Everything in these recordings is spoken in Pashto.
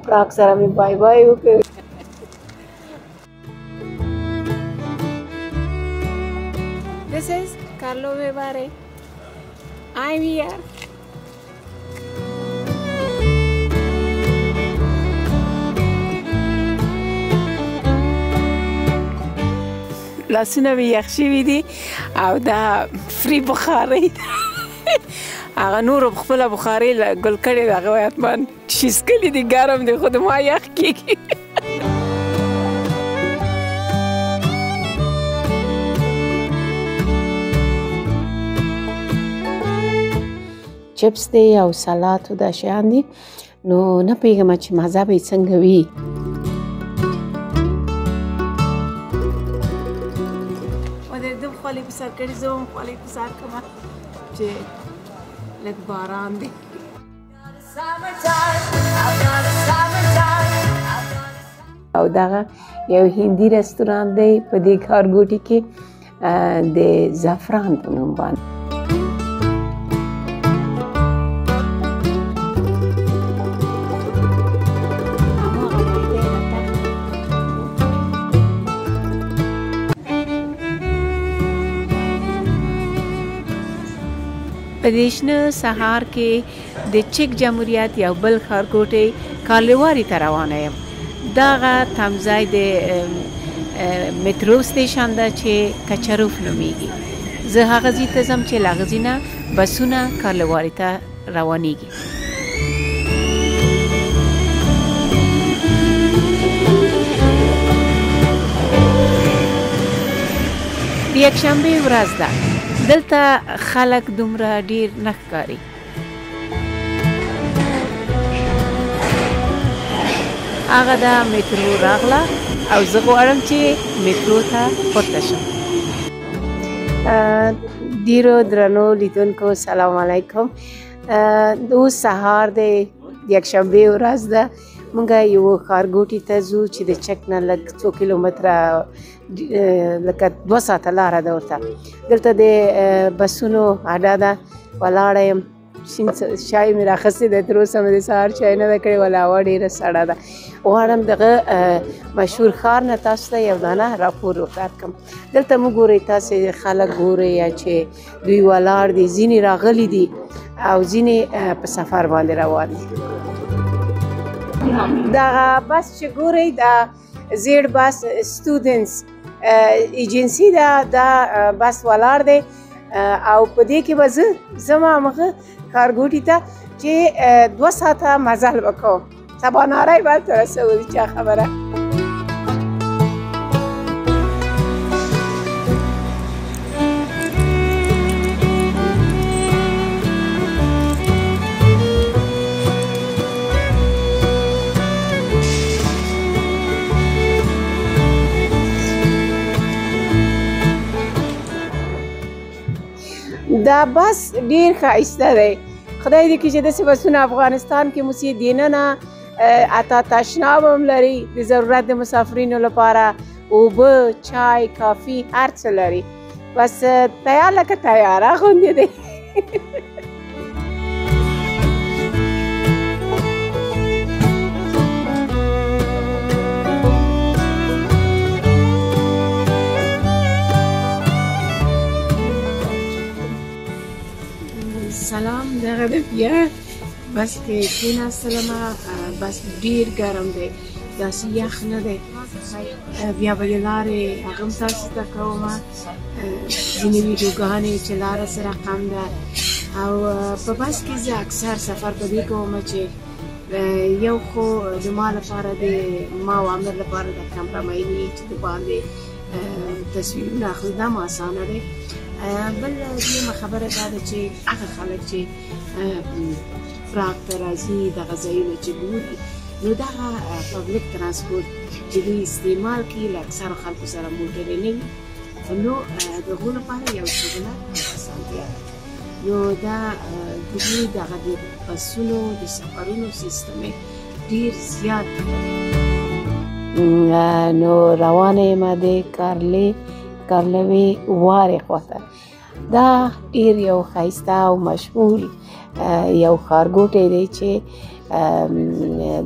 پراګ سره مې بای بای وکړ. This is Carlo Vivare. I'm here. لاسونه مې یخ شوي دي او دا فري بخارۍ هغه نورو خپله بخارۍ ګل کړې ده هغه حتما شیسکلي دي ګرم دی خو د ما یخ کېږي. چپس دی او سلات او دا شیان دي نو نه پوهېږم چې مزه به یې څنګه وي. خولې په سر کړي زه هم خولې په سر کړم چې لږ باران دی. او دغه یو هندي رستوران دی په دې ښارګوټي کې د زعفران په نوم باندې. په دې شنه سهار کې د چک جمهوریت یو بل ښارګوټی کارلواري ته روانه یم. دغه تمځای د مترو سټیشن ده چې کچروف نومیږي. زه هغه ځای ته ځم چې له هغه ځای نه بسونه کارلواري ته روانېږي. د یکشنبې ورځ ده. دلته خلک دومره ډیر نه ښکاري. هغه د مترو راغله او زه غواړم چې مترو ته پورته شم. ډیرو درنو لیدونکو سلام علیکم. اوس سهار دی، د یکشنبې ورځ ده. موږ یو ښارګوټي ته ځو چې د چک نه لږ 2 کیلومتره لکه 2 ساعته لاره ده ورته. دلته د بسونو اډه ده، ولاړه یم. شین چای مې راخیستی دی، تر اوسه مې د سهار چای نه ده کړې، ولا هوا ډېره سړه ده. غواړم دغه مشهور ښار نه تاسو ته یو دانه راپور ورکړم. دلته مو ګورئ تاسې خلک ګورئ چې دوی ولاړ دي، ځینې راغلي دي او ځینې په سفر باندې روان دي. دغه بس چې ګورئ دا زیړ بس سټوډنټس ایجنسي ده، دا بس ولاړ دی او په دې کې به زه ځم همغه ښارګوټي ته چې 2 ساعته مزل وکړم. سباناری به هلته رسولي چا خبره. دا بس ډیر ښایسته دی. خدای دې کړي چې داسې بسونه افغانستان کې مو سي دننه اتا تشناب هم لري د ضرورت د مسافرینو لپاره، اوبه، چای، کافي، هر څه لري. بس تیار لکه تیاره غوندې دی. سلام، دغه د بیا بس کې کېناستلم. بس ډېر ګرم دی، داسې یخ نه دی. بیا به د لارې هغه هم تاسو ته کوم، ځینې ویډیوګانې چې لاره سره رقم ده. او په بس کې زه اکثر سفر په دې کوم چې یو خو د ما لپاره د ما او عامر لپاره د کمره مینې چې د باندې تصویرونه اخلي دا هم اسانه دی. بل دویمه خبره دا ده چې هغه خلک چې پراګ ته راځي دغه ځایونه چې ګوري، نو دغه پبلیک ترانسپورټ چې دوی استعمال کوي له اکثرو خلکو سره موټرې نه وي، نو د هغو لپاره یو سهولت او اسانتیا ده. نو دا د دوی دغه د بسونو د سفرونو سیستم یې ډېر زیات دی. نو روانه یم د کارلوي وارې خواته. دا ډېر یو ښایسته او مشهور یو ښارګوټی دی چې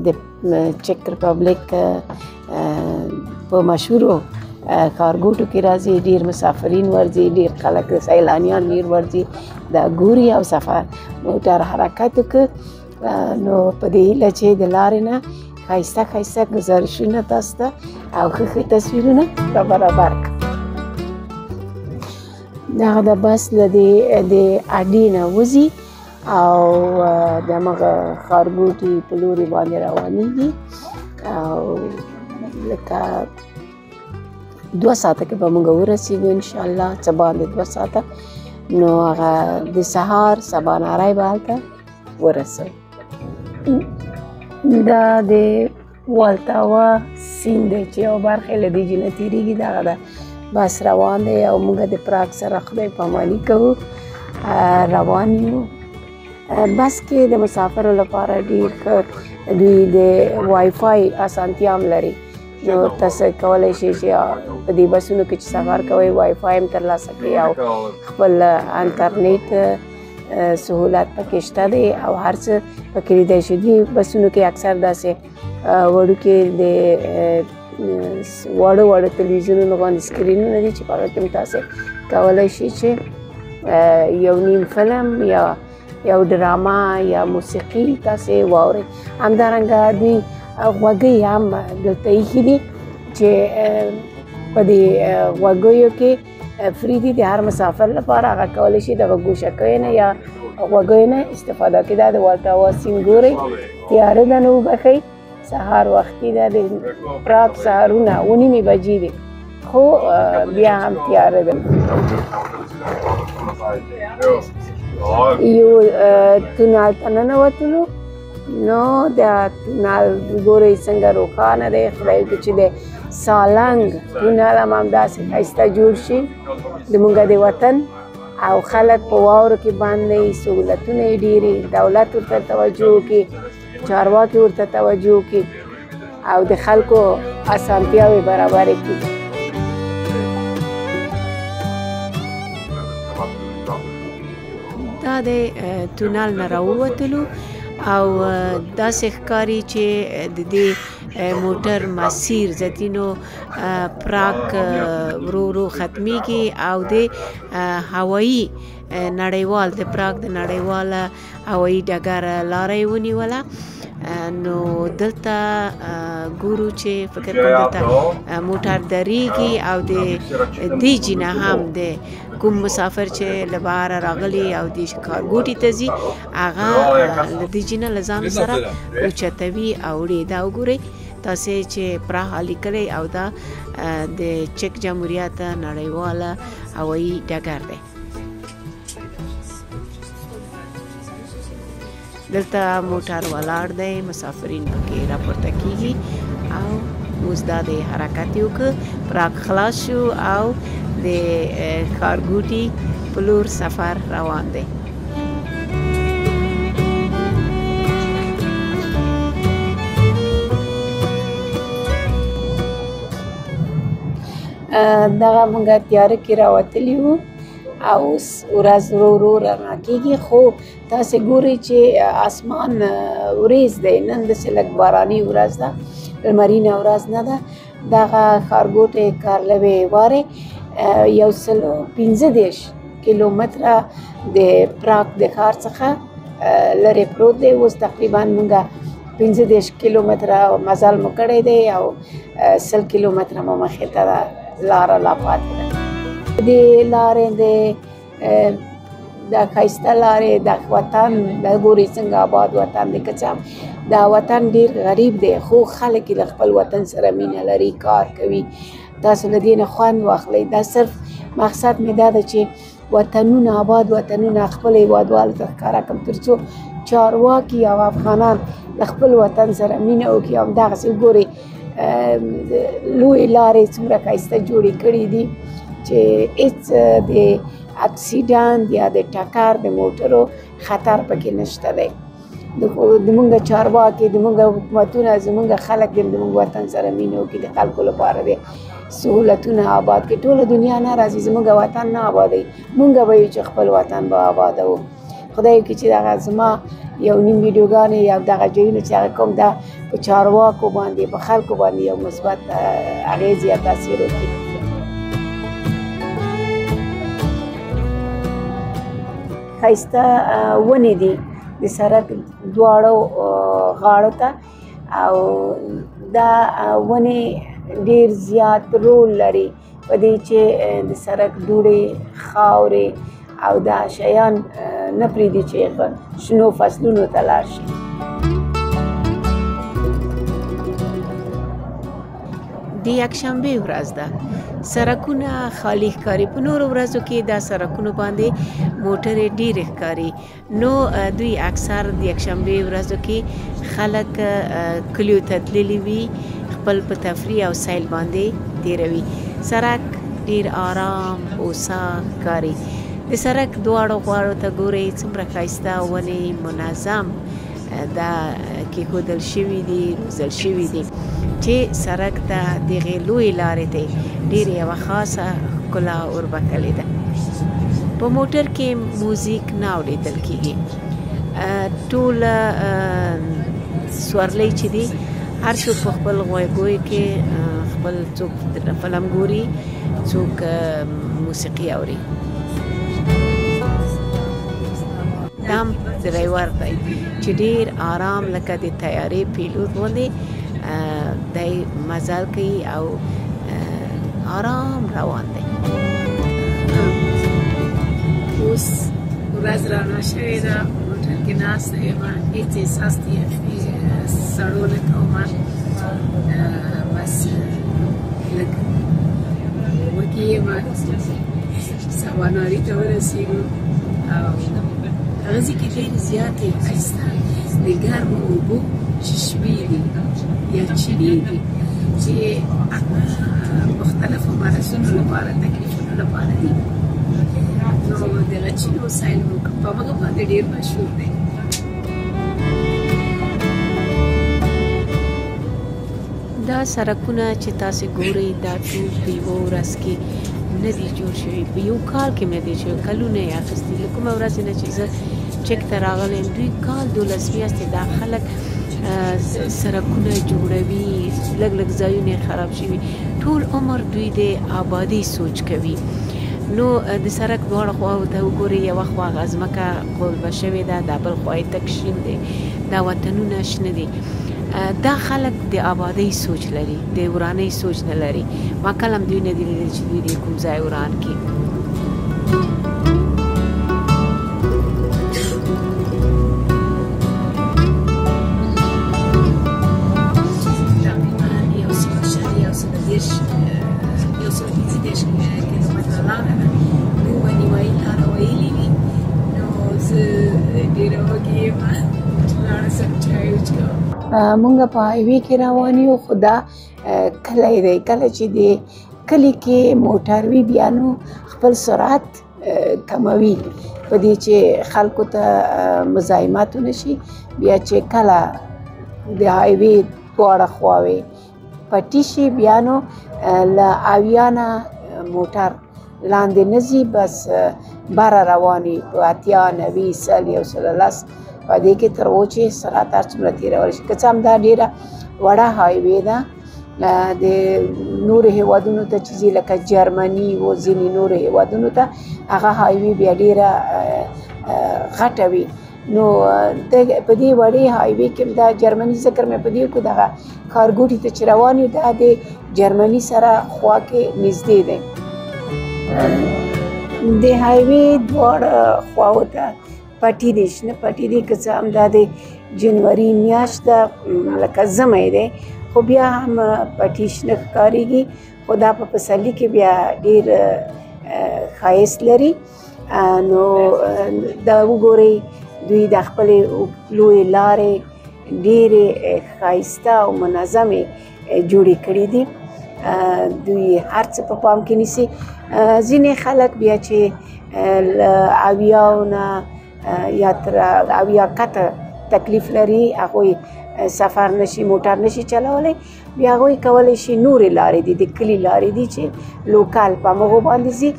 د چک ریپبلیک په مشهورو ښارګوټو کې راځي، ډیر مسافرین ورځي، ډیر خلک سیلانیان ډیر ورځي دا ګوري او سفر موټر حرکت وکړي. نو په دې هیله چې د لارې نه ښایسته ښایسته ګزارشونه تاسو ته او ښه ښه تصویرونه را برابر کړم. دغه د بس له د اډې نه وځي او دمغه ښارګوټي په لوري باندې روانېږي او لکه 2 ساعته کې به موږ ورسېږو انشاءالله، څه باندې 2 ساعته. نو هغه د سهار سباناري به هلته ورسوي. دا د والتاوا سیند دی چې یو برخه له دې نه تېرېږي، دغه د بس روان دی او موږ د پراګ سره خدای پاماني کوو روان یو. بس کې د مسافرو لپاره ډېر ښه دوی د وای فای اسانتیا هم لري. نو تاسو کولی شئ چې په دې بسونو کې چې سفر کوئ وای فای هم ترلاسه کړئ او خپل انټرنیټ سهولت پکې شته دی او هر څه پکې لیدای شي. دې بسونو کې اکثر داسې وړوکې د واړه تلویزیونونو باندې سکرینونه دي چې په هغه کې هم تاسې کولی شئ چې یو نیم فلم یا یو ډراما یا موسیقي تاسې واورئ. همدارنګه دوی غوږۍ هم دلته ایښي دي چې په دې غوږیو کې فری دي د هر مسافر لپاره. هغه کولی شي دغه ګوشکیو نه یا غوږیو نه استفاده کړي. دا د والټاوا سیند ګورئ، تیاره ده نه وبښئ، سهار وختي ده، د پراګ سهارونه 9 بجې دي خو بیا هم تیاره ده. یو تونل ته ننوتلو، نو دا تونل ګورئ څنګه روښانه دی. خدای وکړي چې د سالنګ تونل هم همداسې ښایسته جوړ شي زموږ د وطن او خلک په واورو کې باندې سهولتونه یې ډېرې، دولت ورته توجه وکړي، چارواکي ورته توجه وکړي او د خلکو اسانتیاوې برابرې کړي. دا د تونل نه راووتلو او داسې ښکاري چې د دې موټر مسیر ځتینو پراګ ورو ورو ختمیږي او د هوایي نړیوال د پراګ د نړیواله هوایي ډګر لاره یې ونیوله. نو دلته ګورو چې فکر کوم دلته موټر درېږي او د دې جینه هم د کوم مسافر چې له بهره راغلي او د ښارګوټي ته ځي هغه له دې جینه له ځان سره اوچتوي او وړي. دا وګورئ تاسې چې پراخه لیکلی او دا د چک جمهوریت نړیواله هوایي ډګر دی. دلته موټر ولاړ دی، مسافرین پکې راپورته کیږي او اوس دا د حرکت یې وکړ، پراګ خلاص شو او د ښارګوټي په لور سفر روان دی. دغه موږ تیاره کې راوتلي وو او اوس ورځ ورو ورو رڼا کېږي، خو تاسې ګورئ چې اسمان وریځ دی، نن داسې لږ باراني ورځ ده، لمرینه ورځ نه ده. دغه ښارګوټی کارلوې وارې 115 کیلومتره د پراګ د ښار څخه لرې پروت دی. اوس تقریبا موږ 15 کیلومتره مزل مو کړی دی او 100 کیلومتره مو مخې ته لاره لا پاتې ده. د لارې د ښایسته لارې د وطن د ګورئ څنګه آباد وطن دی. که څه هم دا وطن ډېر غریب دی خو خلک یې له خپل وطن سره مینه لري، کار کوي. تاسو له دې نه خوند واخلئ. دا صرف مقصد مې دا ده چې وطنونه آباد وطنونه خپل هېوادوالو ته ښکاره کړم تر څو چارواکي او افغانان له خپل وطن سره مینه وکړي. همدغسې وګورئ لویې لارې څومره ښایسته جوړې کړي دي چې هېڅ د اکسیډنټ یا د ټکر د موټرو خطر پکې نشته دی. زموږ چارواکي، زموږ حکومتونه، زموږ خلک زموږ وطن سره مینه وکړي، د خلکو لپاره د سهولتونه آباد کړي. ټوله دنیا نه راځي زموږ وطن نه آبادوي، موږ به یو چې خپل وطن به آبادوو. خدای وکړي چې دغه زما یو نیم ویډیوګانې یا دغه ځایونه چې هغه کوم دا په چارواکو باندې په خلکو باندې یو مثبت اغېز یا تاثیر وکړي. ښایسته ونې دي د سړک دواړو غاړو ته او دا ونې ډېر زیات رول لري په دې چې د سړک دوړې خاورې او دا شیان نه پرېږدي چې شنو فصلونو ته لاړ شي. د یکشنبې ورځ ده، سړکونه خالي ښکاري. په نورو ورځو کې دا سړکونو باندې موټرې ډېرې ښکاري، نو دوی اکثر د یکشنبې ورځو کې خلک کلیو ته تللي وي، خپل په تفریح او سیل باندې تېروي. سړک ډېر آرام هوسا ښکاري. د سړک دواړو غاړو ته ګورئ څومره ښایسته ونې منظم دا کېښودل شوي دي، روزل شوي دي چې سړک ته دغې لویې لارې ته ډېره یوه خاصه ښکلا وربښلې ده. په موټر کې موزیک نه اورېدل کېږي، ټوله سورلۍ چې دي هر څوک په خپل غوږو کې خپل څوک فلم ګوري، څوک موسیقي اوري. دام ډرایور دی چې ډېر آرام لکه د طیارې پیلوټ غوندې دی مزل کوي او آرام روان دی. اوس ورځ رڼا شوې ده، موټر کې ناسته یم، هېڅ احساس د یخنۍ سړو نه کومه، بس لږ وږي یم، سباناري ته ورسېږو او هغه ځای کې ډېرې زیاتې ښایسته د ګرمو اوبو چشمې دي یا چینې دي چې مختلفو مرضونو لپاره، تکلیفونو لپاره دي. نو دغه چینو سایل په هغه باندې ډېر مشهور دی. دا سړکونه چې تاسې ګورئ دا ټول په یوه ورځ کې نه دي جوړ شوي، په یو کال کې نه دي شوي، کلونه یې اخیستي. له کومه ورځې نه چې زه چک ته راغلی یم، دوی کال 12 میاشتې دا خلک سړکونه جوړوي، لږ لږ ځایونه یې خراب شوي، ټول عمر دوی د آبادۍ سوچ کوي. نو د سړک دواړو خواو ته وګورئ، یوه خوا ځمکه قلبه شوې ده، دا بل خوا یې تک شین دی، دا وطنونه شنه دي. دا خلک د آبادۍ سوچ لري، د ورانۍ سوچ نه لري. ما کله هم دوی نه دي لیدلي چې دوی د کوم ځای وران کړي. مونږ په هایوې کې روان یو، خو دا کلی دی. کله چې د کلي کې موټر وي بیا نو خپل سرعت کموي په دې چې خلکو ته مزاحمت ونه شي. بیا چې کله د هایوې دواړه خواوې پټي شي بیا نو له 80 نه موټر لاندې نه ځي، بس بره روان وي په 80 90 100 110 په دې کې تر اوسه چې سرعت هر څومره تېرولی شي. که څه هم دا ډېره وړه هایوې ده، د نورو هېوادونو ته چې ځي لکه جرمني و ځینې نورو هېوادونو ته هغه هایوې بیا ډېره غټه وي. نو په دې وړې هایوې کې دا جرمني ذکر مې په دې وکړو، دغه ښارګوټي ته چې روان یو دا د جرمني سره خوا کې نږدې دی. د هایوې دواړه خواو ته پټي دي، شنه پټي دي. که څه هم دا د جنوري میاشت ده، لکه ژمی دی، خو بیا هم پټي شنه ښکارېږي، خو دا په پسرلي کې بیا ډېر ښایست لري. نو دا وګورئ دوی د خپلې لویې لارې ډېرې ښایسته او منظمې جوړې کړي دي. دوی هر څه په پام کې نیسي. ځینې خلک بیا چې له 80 نه یا تر 80 کته تکلیف لري، هغوی سفر نشي، موټر نشي چلولی، بیا هغوی کولی شي نورې لارې دي، د کلي لارې دي چې لوکل په همغو باندې ځي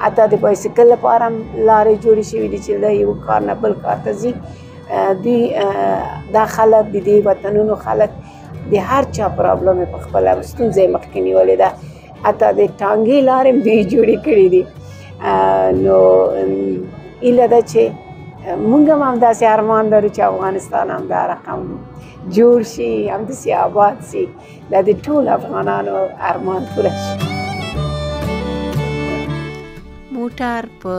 حتی د بایسکل لپاره هم لارې جوړې شوي دي چې له یو کار نه بل کار ته ځي. دوی دا خلک د دې وطنونو خلک د هر چا پرابلم یې په خپله ستونزه یې مخکې نیولې ده. حتی د ټانګې لارې هم دوی جوړې کړي دي. نو ایله ده چې موږ هم همداسې ارمان لرو چې افغانستان هم دا رقم جوړ شي، همداسې آباد شي. دا د ټولو افغانانو ارمان پوره شي. موټر په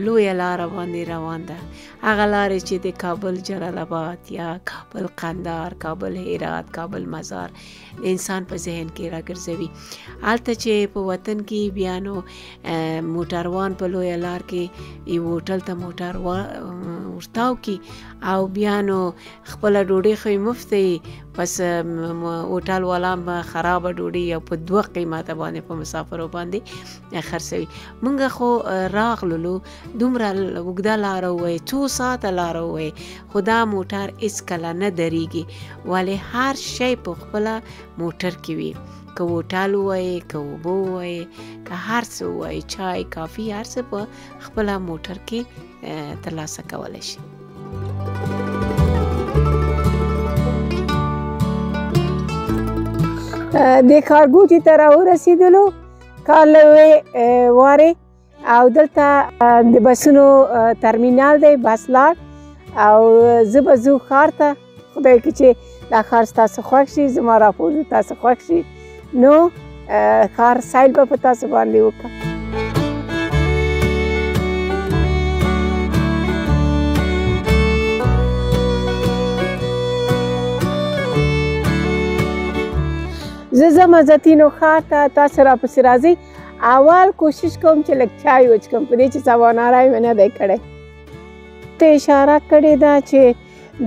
لویه لاره باندې روان ده. هغه لارې چې د کابل جلال آباد یا کابل قندهار، کابل هرات، کابل مزار د انسان په ذهن کې راګرځوي. هلته چې په وطن کې بیا نو موټروان په لویه لار کې یو هوټل ته موټر ورتاو کي او بیا نو خپله ډوډۍ خو یې مفت دی، بس هوټل والا هم خرابه ډوډۍ او په 2 قیمته باندې په مسافرو باندې خرڅوي. موږ خو راغللو دومره اوږده لاره ووایي، 2 ساعته لاره ووایي، خو دا موټر هېڅکله نه درېږي. ولې هر شی په خپله موټر کې وي، که هوټل ووایي، که اوبه ووایي، که هر څه ووایي، چای کافي هر څه په خپله موټر کې ترلاسه کولی شي. د ښارګوټي ته راورسېدلو کار له یوې وارې او دلته د بسونو ترمینال دی، بس لاړ او زه به ځو ښار ته. خدای وکړي چې دا ښار ستاسو خوښ شي، زما راپور تاسو خوښ شي، نو ښار سیل به په تاسو باندې وکړم. زه ځم عزتینو ښار ته، تاسو راپسې راځئ. اول کوشش کوم چې لږ چای وچکم، په دې چې سباناری مې نه دی کړی. ته اشاره کړې ده چې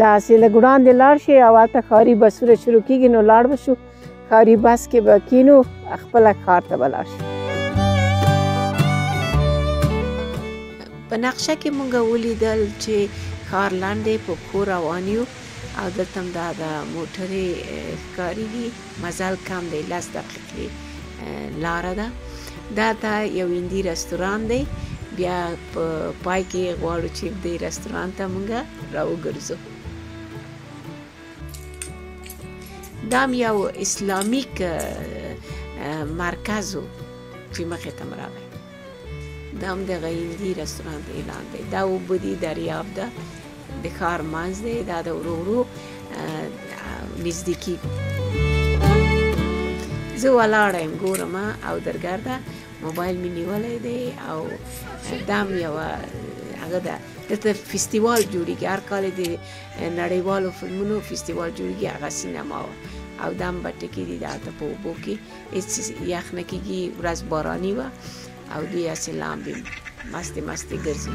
داسې لږ وړاندې لاړ شي او هلته ښاري بسونه شروع کېږي، نو لاړ به شو، ښاري بس کې به کېنو، خپله ښار ته به لاړ شو. په نقشه کې مونږ ولیدل چې ښار لاندې په پښو روان یو او دلته هم دا د موټرې ښکارېږي، مزل کم دی، 10 دقیقې لاره ده. دا ته یو هندي رستوران دی، بیا په پای کې غواړو چې دې رستوران ته مونږ راوګرځو. دا هم یو اسلامیک مرکز و چې مخې ته م راغی. دا هم دغه هندي رستوران اعلان دی. دا اوبه دي، دریاب ده، د ښار منځ دی، دا د ورو ورو نږدې کېږو. زه ولاړه یم ګورم او درګرده موبایل مې نیولی دی او دا هم یوه هغه ده، دلته فستیوال جوړېږي، هر کال د نړیوالو فلمونو فستیوال جوړېږي، هغه سینما وه او دا هم بټکې دي، دلته په اوبو کې هېڅ یخ نه کېږي. ورځ باراني وه او دوی هسې لامبي مستې مستې ګرځي.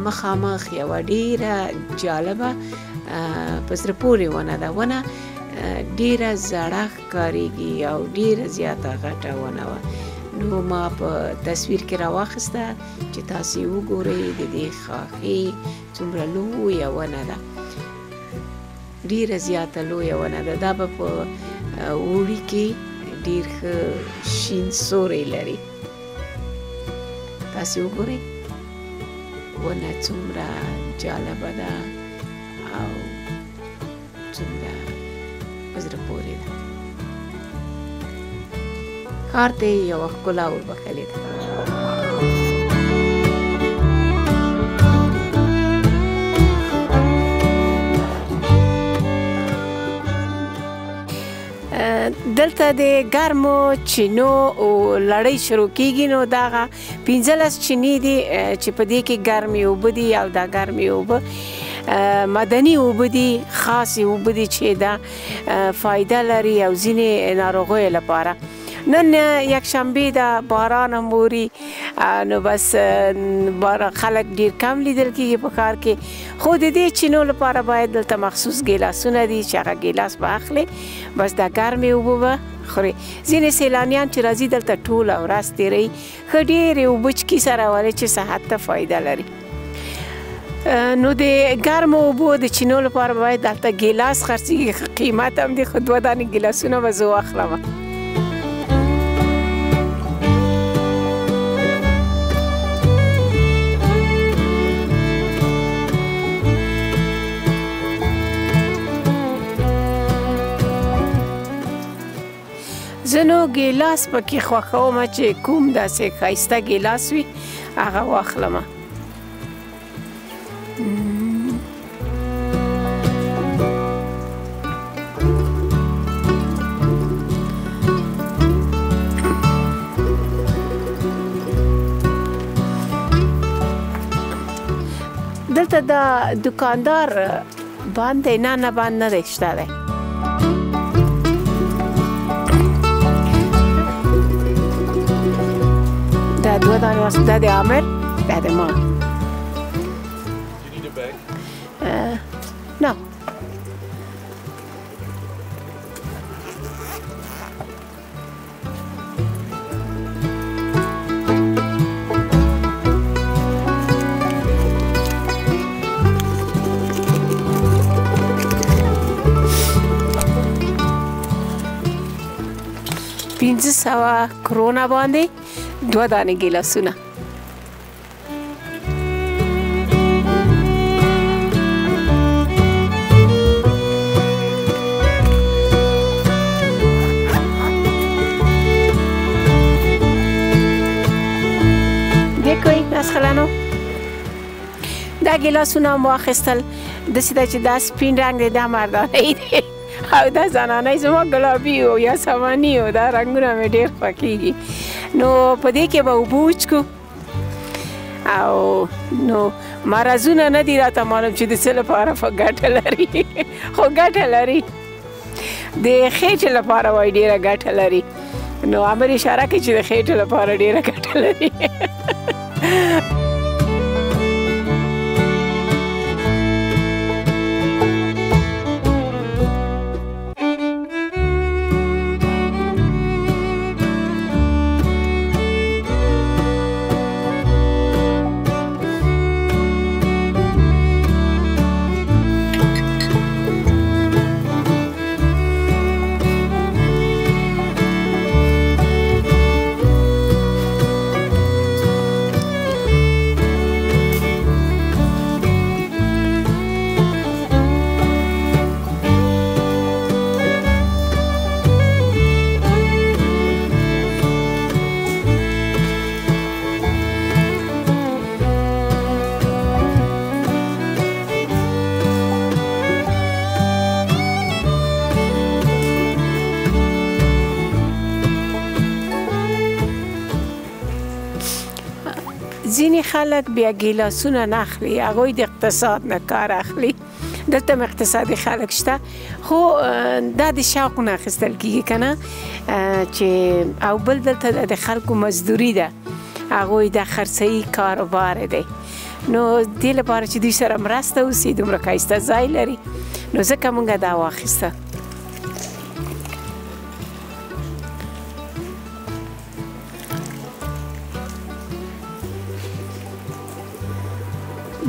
مخامخ یوه ډیره جالبه په زړه پورې ونه ده. ونه ډیره زړه ښکارېږي او ډیره زیاته غټه ونه وه. نو ما په تصویر کې راواخیسته چې تاسې وګورئ د دې خاښې څومره لویه ونه ده، ډیره زیاته لویه ونه ده. دا به په اوړي کې ډیر ښه شین سوری لري. تاسې وګورئ ونه څومره جالبه ده او څومره په زړه پورې ده. ښار ته یې یوه ښکلا وربښلې ده. دلته د ګرمو چینو لړۍ شروع کېږي. نو دغه 15 چینې دي چې په دې کې ګرمې اوبه دي او دا ګرمې اوبه مدني اوبه دي، خاصې اوبه دي چې دا فایده لري او ځینې ناروغیو لپاره. نن یک شنبه ده باران هم اوري نو بس خلک ډیر کم لیدل کیږي په ښار کې خو د دې چینو لپاره باید دلته مخصوص ګیلاسونه دي چې هغه ګیلاس به اخلي بس د ګرمې اوبه به خوري ځینې سیلانیان چې راځي دلته ټوله ورځ تیروي ښه ډېرې اوبه چکي سره ولې چې صحت ته فایده لري نو د ګرمو اوبو د چینو لپاره باید دلته ګیلاس خرڅېږي قیمت هم دی خو 2 دانې ګیلاسونه به زه واخلم زه نو ګیلاس پکې خوښوم چې کوم داسې ښایسته ګیلاس وي هغه واخلم دلته د دکاندار باندې نه باندې نه دی شته دی دا 2 دانې واسه دا د عامر دا د ما نه $500 کرونه باندې 2 دانې ګیلاسونه دیکوی ناسخلانو دا ګیلاسونه هم واخیستل داسې ده چې دا سپین رنګ دی دا مردانه دی او دا زنانه زما ګلابي او یا سمني او دا رنګونه مې ډېر خوښېږي نو په دې کې به اوبه وچکو او نو مرضونه نه دي راته معلوم چې د څه لپاره په ګټه لري خو ګټه لري د خېټې لپاره وایي ډېره ګټه لري نو عامر اشاره کوي چې د خېټې لپاره ډېره ګټه لري ځینې خلک بیا ګیلاسونه نه اخلي هغوی د اقتصاد نه کار اخلي دلته هم اقتصادي خلک شته خو دا د شوق نه اخیستل کېږي که نه چې او بل دلته د خلکو مزدوري ده هغوی د خرڅوي کاروبار دی نو دې لپاره چې دوی سره مرسته وسي دومره ښایسته ځای لري نو ځکه موږ دا واخیسته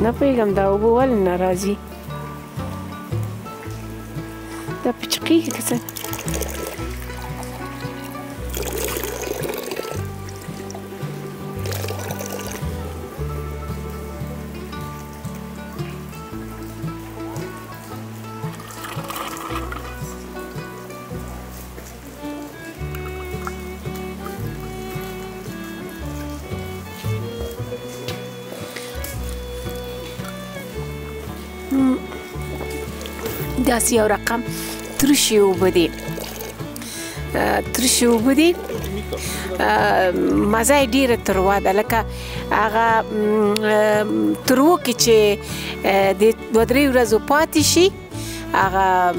نه پوهېږم دا اوبه ولې نه راځي دا پچقېږي که څه داسې یو رقم ترشي اوبه دي ترشي اوبه دي مزه یې ډېره تروه ده لکه هغه تروه کې چې د 2-3 ورځو پاتې شي هغه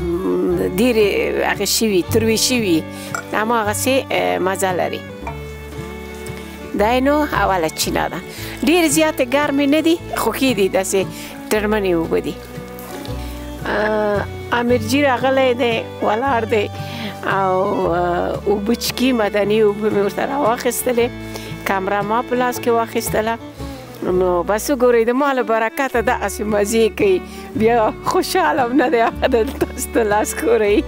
ډېرې هغه شوي تروې شوي هماغسې مزه لري. دا نو اوله چینه ده. ډېرې زیاتې ګرمې نه دي خو ښې دي داسې ټرمنې اوبه دي. امیرجي راغلی دی ولاړ دی او اوبه چکي مدني اوبه مې ورته راواخیستلې کمره ما په لاس کې واخیستله نو بس وګورئ د ما له برکته دغسې مزې کوي بیا خوشحاله هم نه دی هغه دلته سته لاس ښوروي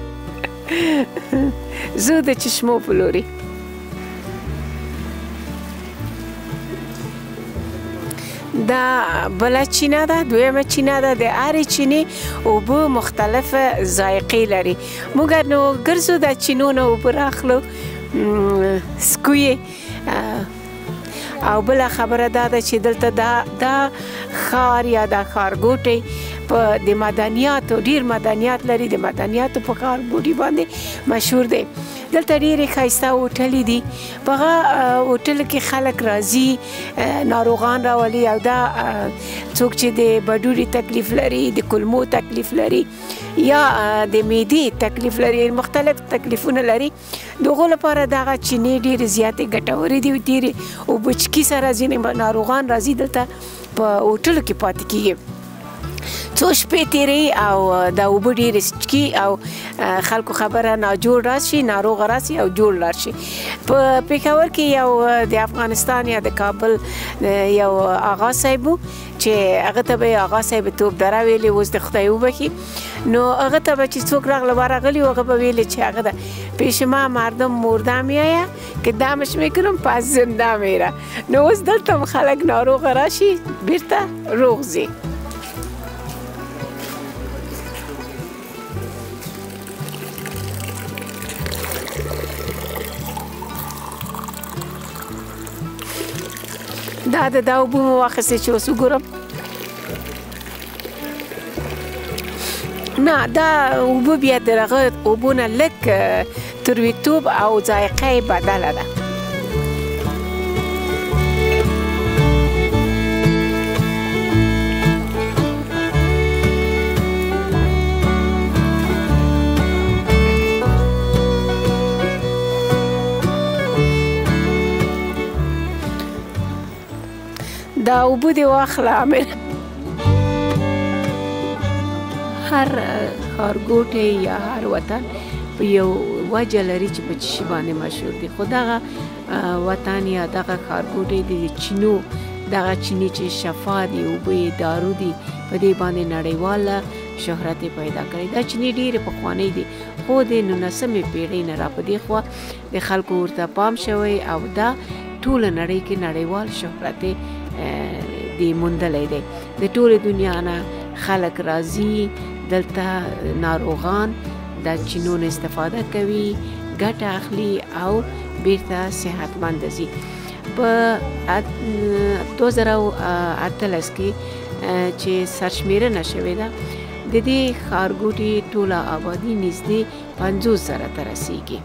زه د چشمو په لوري. دا بله چینه ده دویمه چینه ده. د هرې چینې اوبه مختلفه ذایقې لري. موږ نو ګرځو د چینو نه اوبه راخلو څکو یې. او بله خبره دا ده چې دلته دا ښار یا دا ښارګوټی په د مدنیاتو ډېر مدنیات لري. د مدنیاتو په ښارګوټي باندې مشهور دی. دلته ډېرې ښایسته هوټلې دي. په هغه هوټلو کې خلک راځي ناروغان راولي او دا څوک چې د بډوډي تکلیف لري د کولمو تکلیف لري یا د معدې تکلیف لري مختلف تکلیفونه لري د هغو لپاره دغه چینې ډېرې زیاتې ګټورې دي. ډېرې اوبه چکي سره ځینې ناروغان راځي دلته په هوټلو کې پاتې کېږي څو شپې تیرې او دا اوبه ډېرې څکي او خلکو خبره ناجوړ راشي ناروغه راشي او جوړ لاړ شي. په پېښور کې یو د افغانستان یا د کابل یو آغا صاحب و چې هغه ته به یې آغا صاحب توپ دره ویلې اوس د خدای وبخي نو هغه ته به چې څوک راغله ورغلي و هغه به ویلې چې هغه ده پیش ما مردم مرده میآید که دمش میکنم پس زنده میره. نو اوس دلته هم خلک ناروغه راشي بیرته روغ ځي. دا اوبه مو واخیستې چې اوس وګورم. نه دا اوبه بیا د هغه اوبو نه لږ ترویتوب او ذایقه یې بدله ده. دا اوبه دې واخله امیر. هر ښارګوټی یا هر وطن په یو وجه لري چې په چشي باندې مشهور دی. خو دغه وطن یا دغه ښارګوټی د چینو دغه چینې چې شفا دي اوبه یې دارو دي په دې باندې نړیواله شهرت پیدا کړی. دا چینې ډېرې پخوانۍ دي خو د 19مې پیړۍ نه را په دې خوا د خلکو ورته پام شوی او دا ټوله نړۍ کې نړیوال شهرت دی موندلی دی. د ټولې دنیا نه خلک راځي دلته ناروغان د چینو نه استفاده کوي ګټه اخلي او بیرته صحتمند ځي. په 2018 کې چې سرشمیرنه شوې ده د دې ښارګوټي ټوله آبادي نږدې 50 زره ته رسیږي.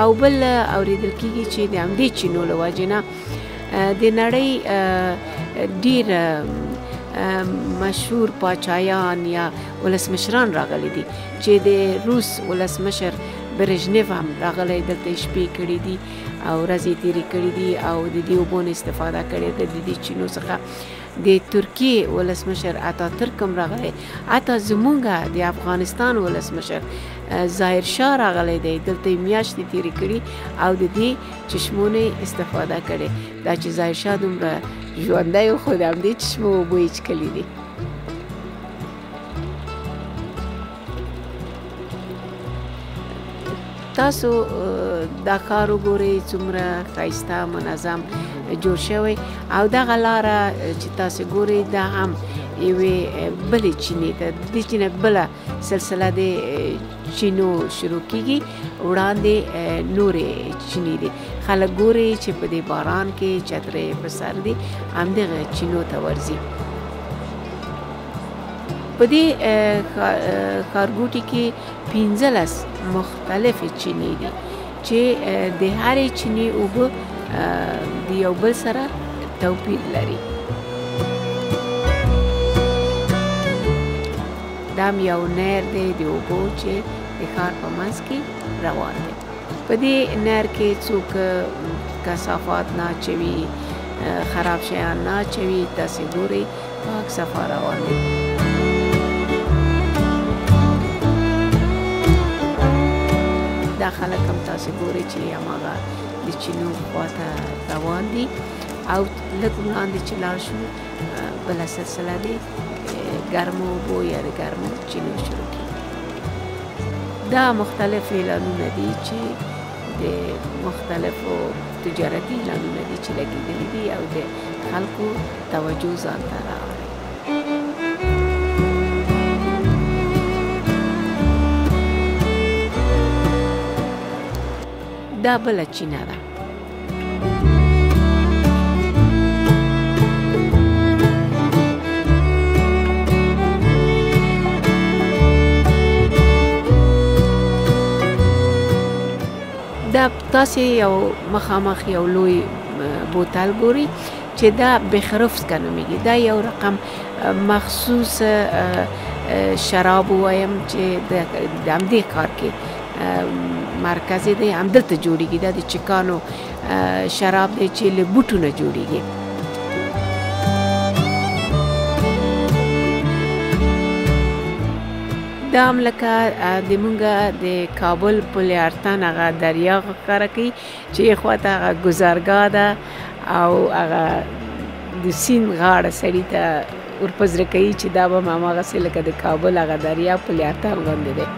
او بل اورېدل کېږي چې د همدې چینو له وجې نه د نړۍ ډېر مشهور پاچایان یا ولسمشران راغلي دي چې د روس ولسمشر برژنیف هم راغلی دلته شپې کړي دي او ورځې تېرې کړي دي او د دې اوبو نه استفاده کړې ده د دې چینو څخه. د ترکیې ولسمشر اتاترک هم راغلی. حتی زمونږ د افغانستان ولسمشر ظاهر شاه راغلی دی دلته یې میاشتې تېرې کړي او د دې چشمو نه استفاده کړې. دا چې ظاهر شاه دومره ژوندی و خو د همدې چشمو اوبه یې څښلي دي. تاسو دا ښار وګورئ څومره ښایسته منظم جوړ شوی او دغه لاره چې تاسو ګورئ دا هم یوې بلې چینې ته د دې چینې بله سلسله د چینو شروع کیږي. وړاندې نورې چینې دي. خلک ګوري چې په دې باران کې چترۍ په سر دي همدغه چینو ته ورځي. په دې ښارګوټي کې 15 مختلفې چینې دي چې د هرې چینې اوبه د یو بل سره توپیر لري. دا هم یو نهر دی د اوبو چې د ښار په منځ کې روان دی. په دې نهر کې څوک کثافات نه اچوي، خراب شیان نه اچوي. تاسې ګورئ پاک صفا روان دی. دا خلک هم تاسې ګورئ چې هماغه د چینو خواته روان دي او لږ وړاندې چې لاړ شو بله سلسله دی ګرمو اوبو یا د ګرمو چینو شروع کېږي. دا مختلف اعلانونه دي چې د مختلفو تجارتي اعلانونه دي چې لګېدلي دي او د خلکو توجه ځان ته راوړي. دا بله چینه ده. دا تاسې یو مخامخ یو لوی بوتل ګوري چې دا بخرفسکه نومیږي. دا یو رقم مخصوص شراب وایم چې د همدې ښار کې مرکز دی، همدلته جوړیږي. دا د چکانو شراب دی چې له بوټو نه جوړیږي. دا هم لکه د مونږه د کابل پل ارتن هغه دریا ښکاره کوي چې خواته هغه ګذرګاه ده او هغه د سیند غاړه سړي ته ورپزره کوي چې دا به هم هماغسې لکه د کابل هغه دریا پل ارتن غوندې دی.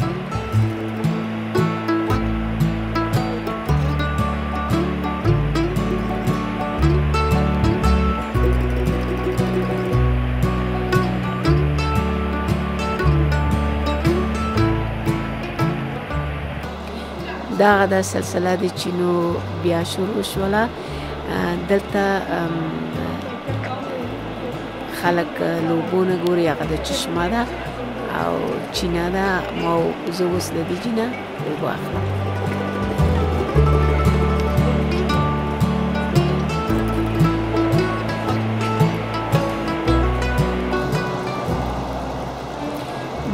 دا د سلسله د چینو بیا شروع شوله. دلته خلک لوبونه ګوري، هغه د چشمه ده او چینه ده. ما زه اوس د دې چینه اوبه اخلم.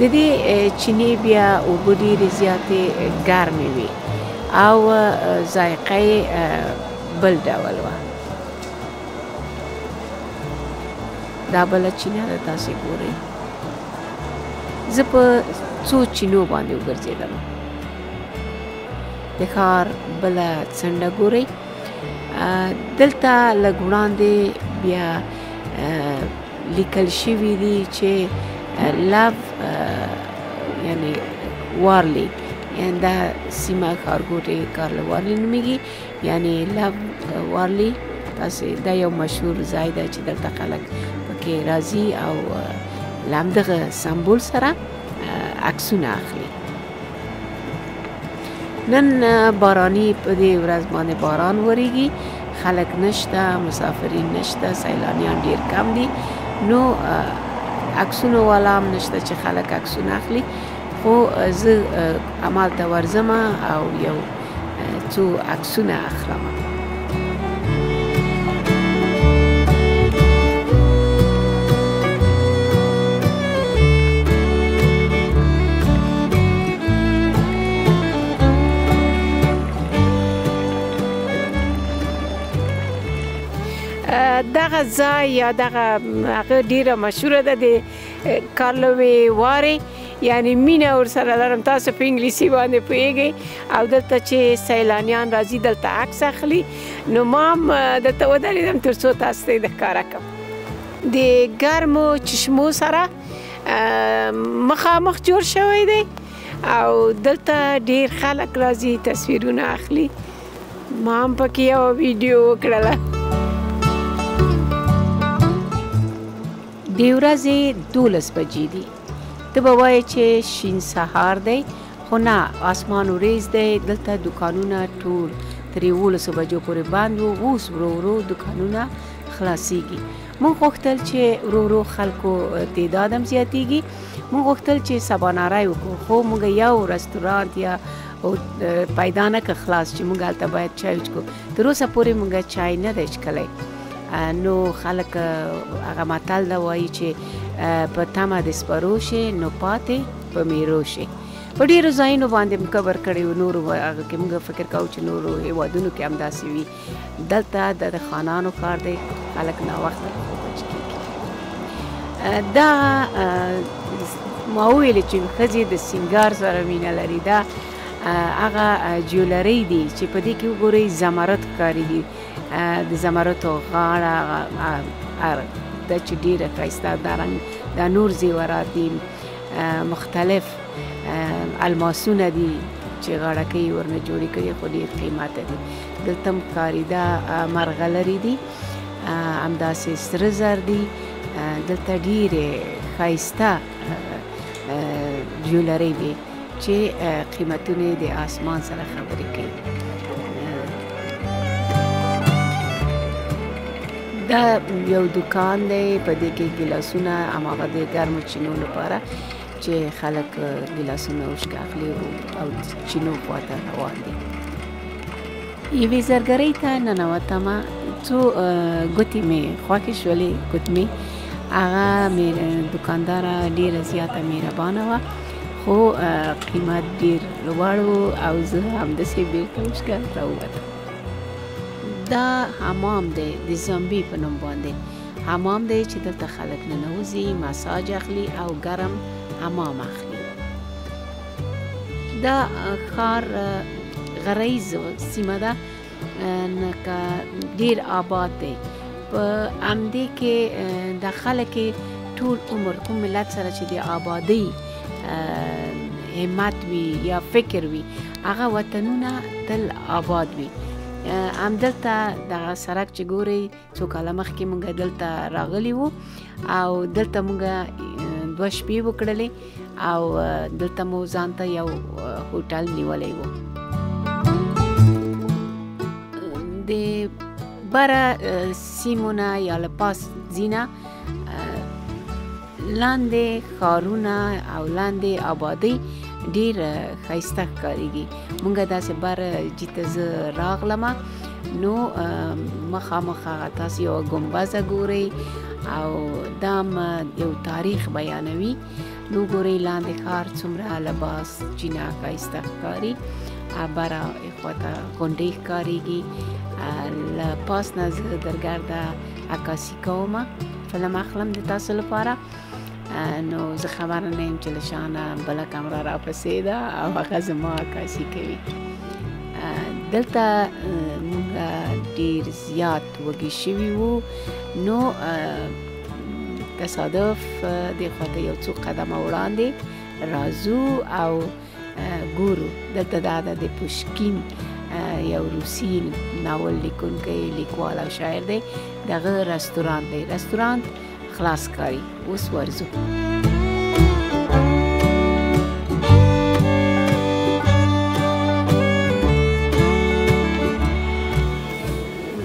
د دې چینې بیا اوبه ډېرې زیاتې ګرمې وي او ذایقه یې بل ډول وه. دا بله چینه ده، تاسې ګورئ. زه په څو چینو باندې وګرځېدم. د ښار بله څنډه ګورئ. دلته لږ وړاندې بیا لیکل شوي دي چې لو یعنی وارلی، یعنی دا سیمه ښارګوټی کارل وارلی نومیږي، یعنی لو وارلی. تاسې دا یو مشهور ځای دی چې دلته خلک پکې راځي او له همدغه سمبول سره عکسونه اخلي. نن باراني په دې ورځ باندې باران وریږي، خلک نشته، مسافرین نشته، سیلانیان ډیر کم دي. نو عکسونو والا هم نشته چې خلک عکسونه اخلي. خو زه همالته ورځم او یو څو عکسونه اخلم. دغه ځای یا دغه هغه ډیره مشهوره ده د کارلوي واري، یعنی مینه ورسره لرم. تاسو په انګلیسي باندې پوهیږئ او دلته چې سیلانیان راځي دلته عکس اخلي. نو ما هم دلته ودرېدم تر څو تاسو ته یې ښکاره کړم. د ګرمو چشمو سره مخامخ جوړ شوی دی او دلته ډیر خلک راځي تصویرونه اخلي. ما هم پکې یو ویډیو وکړله. د ورځې 12 بجې دي. ته به وایې چې شین سهار دی، خو نه، اسمان وریځ دی. دلته دوکانونه ټول تر 11 بجو پورې بند وو. اوس ورو ورو دوکانونه خلاصیږي. موږ غوښتل چې ورو ورو خلکو تعداد هم زیاتیږي. موږ غوښتل چې سباناری وکړو، خو موږ یو رستورانت یا پیدا نه کړ خلاص چې موږ هلته باید چای وچکو. تر اوسه پورې موږ چای نه دی چکلی. نو خلک هغه متل ده وایي چې په تمه د سپرو شي نو پاتې په میرو شي. په ډېرو ځایونو باندې موږ کبر کړی و، نورو هغه کې موږ فکر کوو چې نورو هېوادونو کې همداسې وي. دلته د خانانو کار دی، خلک ناوخته خوبچ کېږي. دا ما وویلې چې ښځې د سینګار سره مینه لري. دا هغه جولرۍ دي چې په دې کې وګورئ زمرد ښکارېږي، د زمردو غاړه دا چې ډېره ښایسته، دا رنګ دا نور زیورات دي، مختلف الماسونه دي چې غاړکۍ ورنه جوړې کړي خو ډېر قیمته دي. دلته هم ښکاري دا مرغلرې دي، همداسې سره زر دي. دلته ډېرې ښایسته جولرۍ دي چې قیمتونه د آسمان سره خبرې کوي. دا یو دکان دی، په دې کې ګیلاسونه هماغه د ګرمو چینو لپاره چې خلک ګیلاسونه وشکه اخلي او چینو خواته روان دي. یوې زرګرۍ ته ننوتمه، څو ګوتې مې خوښې شولې ګوتمې. هغه دکانداره ډېره زیاته مهربانه وه، خو قیمت ډېر لوړ و او زه همداسې بېرته وشکه راووتم. دا حمام دی، د زامبي په نوم باندې حمام دی چې دلته خلک ننوځي، مساج اخلي او ګرم حمام اخلي. دا ښار غریز سیمه ده، ډېر آباد دی. په همدې کې د خلک ټول عمر کوم ملت سره چې د آبادۍ همت وي یا فکر وي، هغه وطنونه تل آباد وي. همدلته دغه سړک چې ګورئ، څو کاله مخکې مونږ دلته راغلي وو او دلته مونږ 2 شپې وکړلې او دلته مو ځان ته یو هوټل نیولی وو. د بره سیمونه یا له پاس ځینه لاندې ښارونه او لاندې آبادۍ ډېر ښایسته ښکارېږي. مونږ داسې بره جیته زه راغلمه نو مخامخ هغه تاسې یوه ګمبزه ګورئ او دا هم یو تاریخ بیانوي. نو ګورئ لاندې ښار څومره لباس چینه ښایسته ښکاري، بره خواته غونډۍ ښکارېږي. له پاس نه زه درګرده عکاسي کومه، فلم اخلم د تاسو لپاره. نو زه خبره نه یم چې له شانه بله کمره راپسې ده او هغه زما عکاسي کوي. دلته مونږ ډېر زیات وږي شوي وو، نو تصادف دې خواته یو څو قدمه وړاندې راځو او ګورو. دلته دا د پوشکین یو روسي ناول لیکونکی، لیکوال او شاعر دی، دغه رستورانت دی. رستورانت خلاص کاری. اوس ورځو.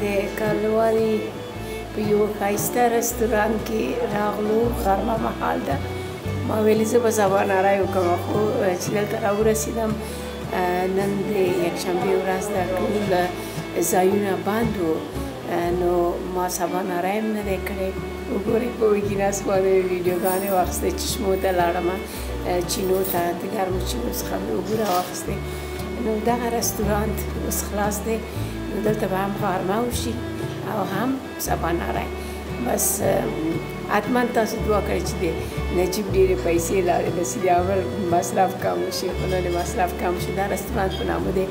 د کلوالي په یو ښایسته رستورانت کې راغلو، غرمه مهال ده. ما ویلې زه به سباناری وکړم، خو چې دلته راورسېدم نن د یکشنبې ورځ ده، ټول ځایونه بند وو، نو ما سباناری هم نه دی کړی. وګورئ په وږي نس باندې ویډیوګانې واخیستې، چشمو ته لاړمه، چینو ته د ګرمو چینو څخه مې اوبه راواخیستې. نو دغه رستورانت اوس خلاص دی، نو دلته به هم غرمه وشي او هم سباناری. بس حتما تاسو دعا کوئ چې د نجیب ډېرې پیسې لاړې د سید اول مصرف کم وشي، خو نه د مصرف کم شي. دا رستورانت په نامه دی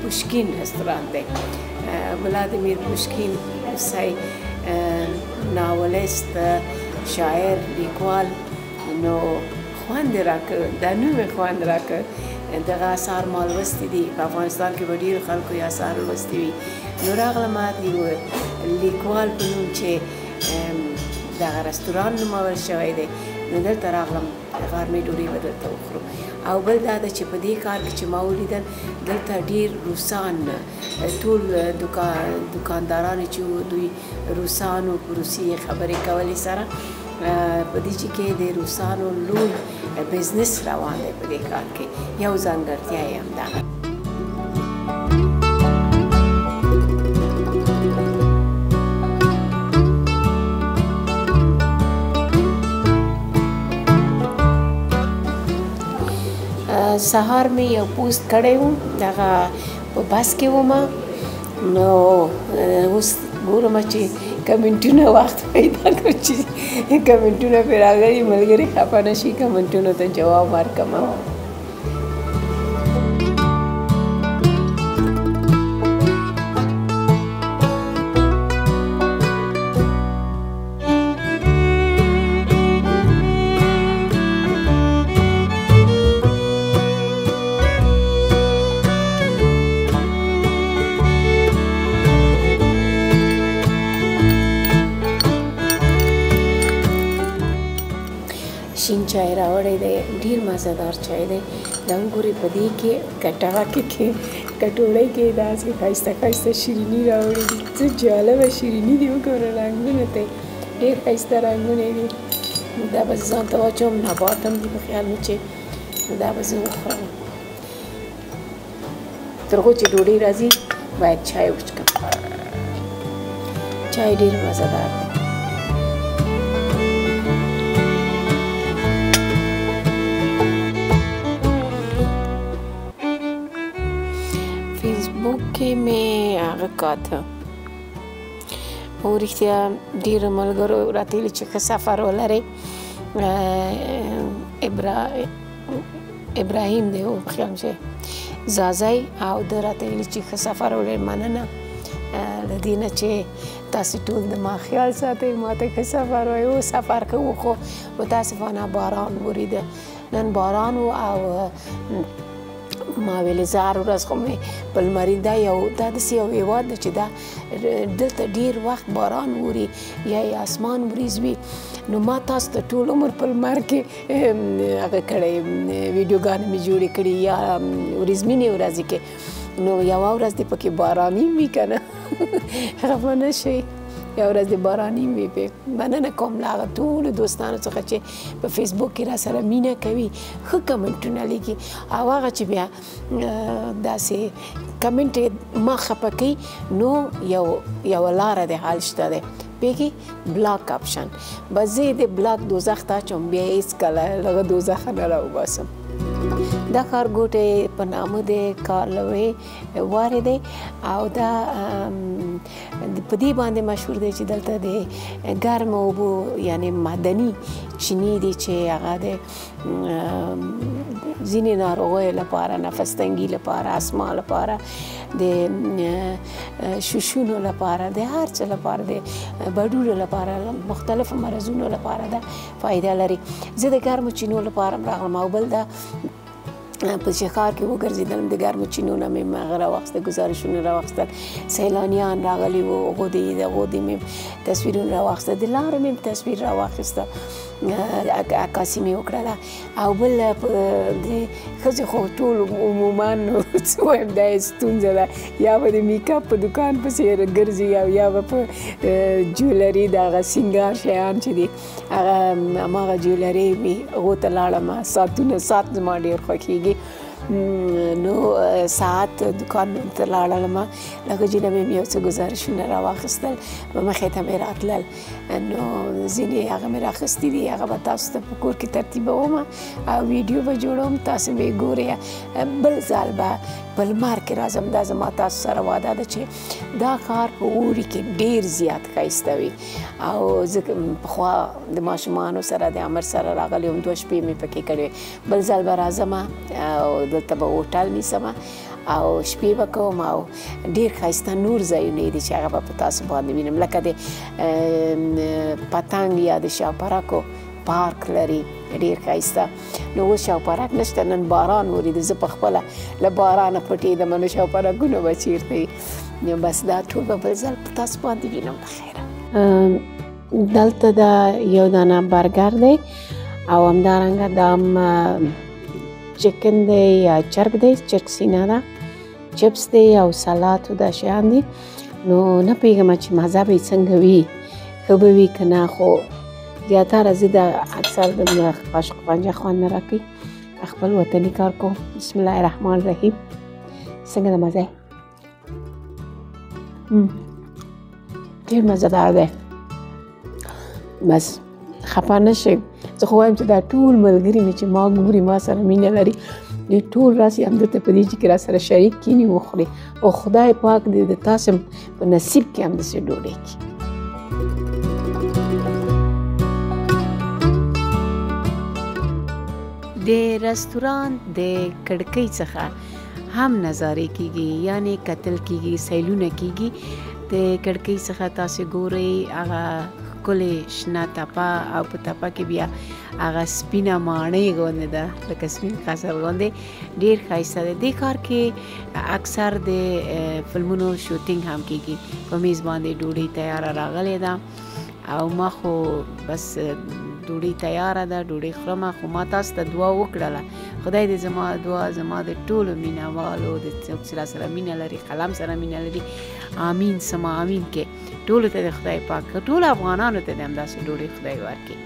پوشکین رستورانت دی. ولادیمیر پوشکین روسی ناولست، شاعر، لیکوال. نو خوند یې راکړ، دا نوم یې خوند راکړ. دغه اثار ما لوستي دي، په افغانستان کې به ډېرو خلکو یې اثار لوستي وي. نو راغلمه د یو لیکوال په نوم چې دغه رستوران نومول شوی دی، نو دلته راغلم، غرمې ډوډۍ به دلته وخورو. او بل دا ده چې په دې کار کې چې ما ولیدل دلته ډېر روسان، ټول دکانداران چې وو دوی روسانو په روسي خبرې کولې سره. په دې کې د روسانو لوی بزنس روان دی په دې کار کې. یو ځانګړتیا یې همدغه. سهار مې یو پوسټ کړی و دغه په بس کې وم نو اوس ګورم چې کمنټونه وخت پیدا کړ چې کمنټونه پرې راغلي ملګري خفه نه شي کمنټونو ته جواب ورکړم شین چای راوړی دی ډېر مزهدار چای دی دا وګورئ په دې کې کټاکې کې کټوړی کې داسې ښایسته ښایسته شیریني راوړي دي څه جالبه شیریني دي وګوره رنګونه ته ډېر ښایسته رنګونه دي دا به زه ځان ته واچوم نبات هم دي په خیال مې چې دا به زه وخورم تر هغو چې ډوډۍ راځي باید چای وڅښم چای ډېر مزهدار دی फेसबुक کې مې هغه کاته او رښتیا ډېرو ملګرو راته ویلي چې ښه سفر ولرئ ابراهیم دی او خیال چې زازی او ده راته ویلي چې ښه سفر ولرئ مننه له دې نه چې تاسو ټول د ما خیال ساتئ ما ته ښه سفر وایي او سفر کوو خو متاسفانه باران وریده نن باران و او ما ویلې زه هر ورځ خو مې په لمري دا داسې یو هېواد ده چې دا دلته ډېر وخت باران اوري یا یې اسمان وریځ وي نو ما تاسو ته ټول عمر په لمر کې هغه کړی ویډیوګانې مې جوړې کړي یا وریځمنې ورځې کې نو یوه ورځ دې پکې باراني وي که نه خفه نه شئ یو ورځ د باراني وي پې مننه کوم له هغه ټولو دوستانو څخه چې په فیسبوک کې را سره مینه کوي ښه کمنټونه لیکي او هغه چې بیا داسې کمنټ ما خفه کوي نو یوه لاره د حل شته دی پوهېږي بلاک آپشن بس زه یې د بلاک دوزخ ته اچوم بیا یې هېڅکله له دوزخه نه راوباسم دا ښارګوټی په نامه د کارلوی وارې دی او دا په دې باندې مشهور دی چې دلته د ګرمو اوبو یعنې معدني چینې دي چې هغه د ځینې ناروغیو لپاره نفس تنګي لپاره اسما لپاره د شوشونو لپاره د هر څه لپاره د بډوړو لپاره مختلفو مرضونو لپاره دا فایده لري زه د ګرمو چینو لپاره هم راغلم او بل دا په شکار کې وګرځېدلم د ګرمو چینو نه مې هغه راواخیسته ګزارشونه راواخیستل سیلانیان راغلي وو هغو د مې تصویرونه راواخیسته د لارو مې تصویر راواخیسته عکاسي مې وکړله او بل د ښځې خو ټول عموما څه وایم دا یې ستونزه ده یا به د میکاپ په دوکان پسې ګرځي او یا به په جولري د هغه سینګار شیان چې دي هغه هماغه جولري مې هغو ته لاړم ساعت زما ډېر خوښېږي نو ساعت دوکان ته لاړلم لکه جینه مې یو څه ګزارشونه راواخیستل مخې ته مې راتلل نو ځینې هغه مې راخیستي دي هغه به تاسو ته په کور کې ترتیبوم او ویډیو به جوړوم تاسو به یې ګورئ بل ځل به په لمر کې راځم دا زما تاسو سره وعده ده چې دا ښار په اوړي کې ډېر زیات ښایسته وي او زه پخوا د ماشومانو سره د عمر سره راغلی وم 2 شپې مې پکې کړې بل ځل به راځم او دلته به هوټل نیسم او شپې به کوم او ډېر ښایسته نور ځایونه دي چې هغه به په تاسو باندې وینم لکه د پتنګ یا د شاپرکو پارک لري ډېر ښایسته نو اوس شاپرک نشته نن باران وریده زه پخپله له بارانه پټېدم نو شاپرکونه به چېرته وي نو بس دا ټول به بل ځل په تاسو باندې وینم بخیره دلته دا یو دانه برګر دی او همدارنګه دا هم چکن دی یا چرګ دی چرګ سینه ده چپس دی او سلات او دا شیان دي نو نه پوهېږم چې مزه به یې څنګه وي ښه به وي که نه خو زیاتره زه د اکثر د قاشق پنجه خوند نه راکوي خپل وطني کار کوم بسم الله الرحمن الرحیم څنګه د مزه ډېر مزهدار دی بس خفه نه شئ زه خو وایم چې دا ټول ملګري مې چې ما ګوري ما سره مینه لري دوی ټول راسي همدلته په دې چې راسره شریک کینی وخوري او خدای پاک دې د تاسو په نصیب کې همداسې ډوډۍ کړي. د رستورانت د کړکۍ څخه هم نظارې کیږي، یعنی کتل کیږي، سیلونه کیږي. د کړکۍ څخه تاسو ګورئ هغه ښکلې شنه تپه او په تپه کې بیا هغه سپینه ماڼۍ غوندې ده لکه سپین قصر غوندې، ډېر ښایسته دی. دې ښار کې اکثر د فلمونو شوټینګ هم کیږي. په میز باندې ډوډۍ تیاره راغلې ده او ما خو بس ډوډۍ تیاره ده، ډوډۍ خورم، خو ما تاسو ته دعا وکړله خدای دې زما دعا زما د ټولو مینه والو د څوک چې راسره مینه لري، قلم سره مینه لري، آمین سما آمین کې ټولو ته د خدای پاک ټولو افغانانو ته د همداسې ډوډۍ خدای ورکړي.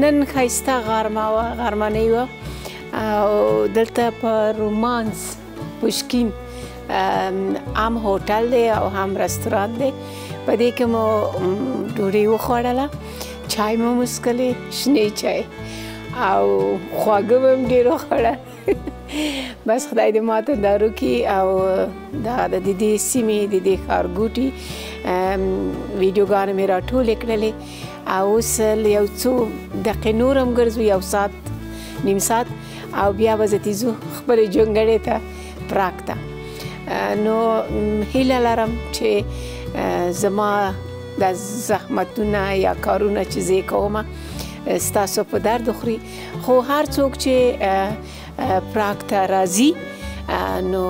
نن ښایسته غرمنۍ وه او دلته په رومانس پوشکین هم هوټل دی او هم رستورانت دی. په دې کې مو ډوډۍ وخوړله، چای مو وڅښلې، شنې چای او خواږه مو هم ډېر وخوړل. بس خدای دې ماته دارو کړي او دا د دې سیمې د دې ښارګوټي ویډیوګانې مې راټولې کړلې او اوس یو څو دقیقې نور هم ګرځو، یو ساعت نیم ساعت او بیا به زه ځو خپلې جونګړې ته پراګ ته. نو هیله لرم چې زما د زحمتونه یا کارونه چې زه کوم ستاسو په درد خوري. خو هر څوک چې پراګ ته راځي نو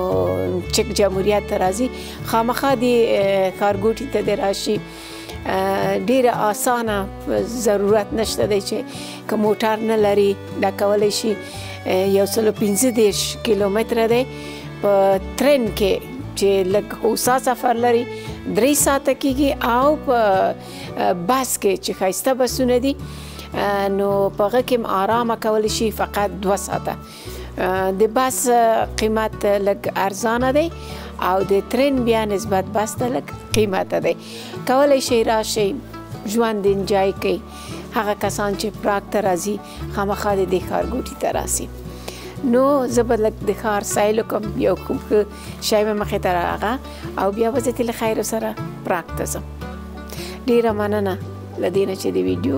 چک جمهوریت ته راځي خامخا دې ښارګوټي ته دې راشي. ډیره آسانه ضرورت نشته دی چې که موټر نه لري دا کولی شي 115 کیلومتره دی په ترین کې چې لږ هوسا سفر لري 3 ساعته کېږي او په بس کې چې ښایسته بسونه دي نو په هغه کې هم آرامه کولی شي فقط 2 ساعته. د بس قیمت لږ ارزانه دی او د ترین بیا نسبت بس ته لږ قیمته دی. کولی شئ راشئ ژوند انجای کوئ. هغه کسان چې پراګ ته راځي خامخا د دې ښارګوټي ته راسي. نو زه به لږ د ښار سیل وکړم، یو کوم ښه شی مې مخې ته راغه او بیا به زه له خیرو سره پراګ ته ځم. ډېره مننه له دې نه چې د ویډیو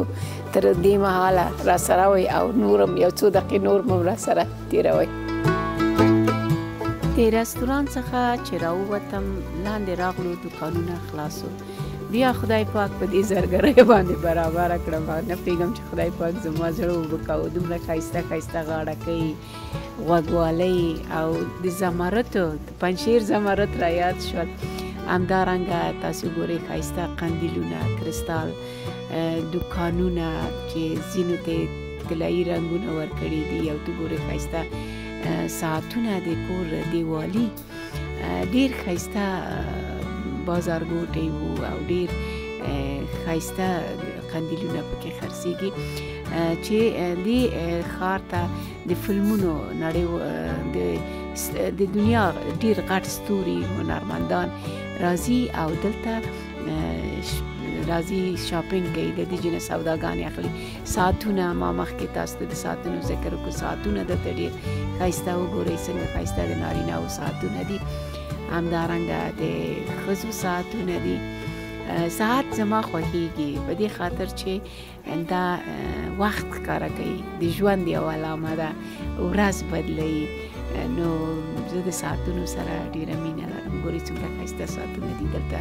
تر دې مهاله راسره وئ او نورم یو څو دقیقې نور مو راسره تېروئ. د رستورانت څخه چې راووتم لاندې راغلو، دوکانونه خلاصو. بیا خدای پاک په دې زرګرۍ باندې برابره کړم. نه پوهېږم چې خدای پاک زما زړه وبکاو. دومره ښایسته ښایسته غاړکۍ، غوږوالۍ او د زمرتو د پنجشیر زمرد را یاد شول. همدارنګه تاسو ګورئ ښایسته قندیلونه، کرستال دوکانونه چې ځینو ته طلایي رنګونه ورکړي دي او ته ګورئ ښایسته ساعتونه د کور دیوالي. ډېر ښایسته بازارګوټی وو او ډېر ښایسته قندیلونه پکې خرڅېږي چې دې ښار ته د فلمونو نړۍ د دنیا ډېر غټ ستوري هنرمندان راځي او دلته راځي شاپینګ کوي، د دې جنه سوداګانې اخلي. ساعتونه ما مخکې تاسو ته د ساعتونو ذکر وکړو. ساعتونه دلته ډېر ښایسته وګورئ څنګه ښایسته د نارینه‌و ساعتونه دي. همدارنګه د ښځو ساعتونه دي. ساعت زما خوښیږي په دې خاطر چې دا وخت ښکاره کوي، د ژوند یو علامه ده، ورځ بدلوي. نو زه د ساعتونو سره ډېره مینه لرم. ګورئ څومره ښایسته ساعتونه دي دلته.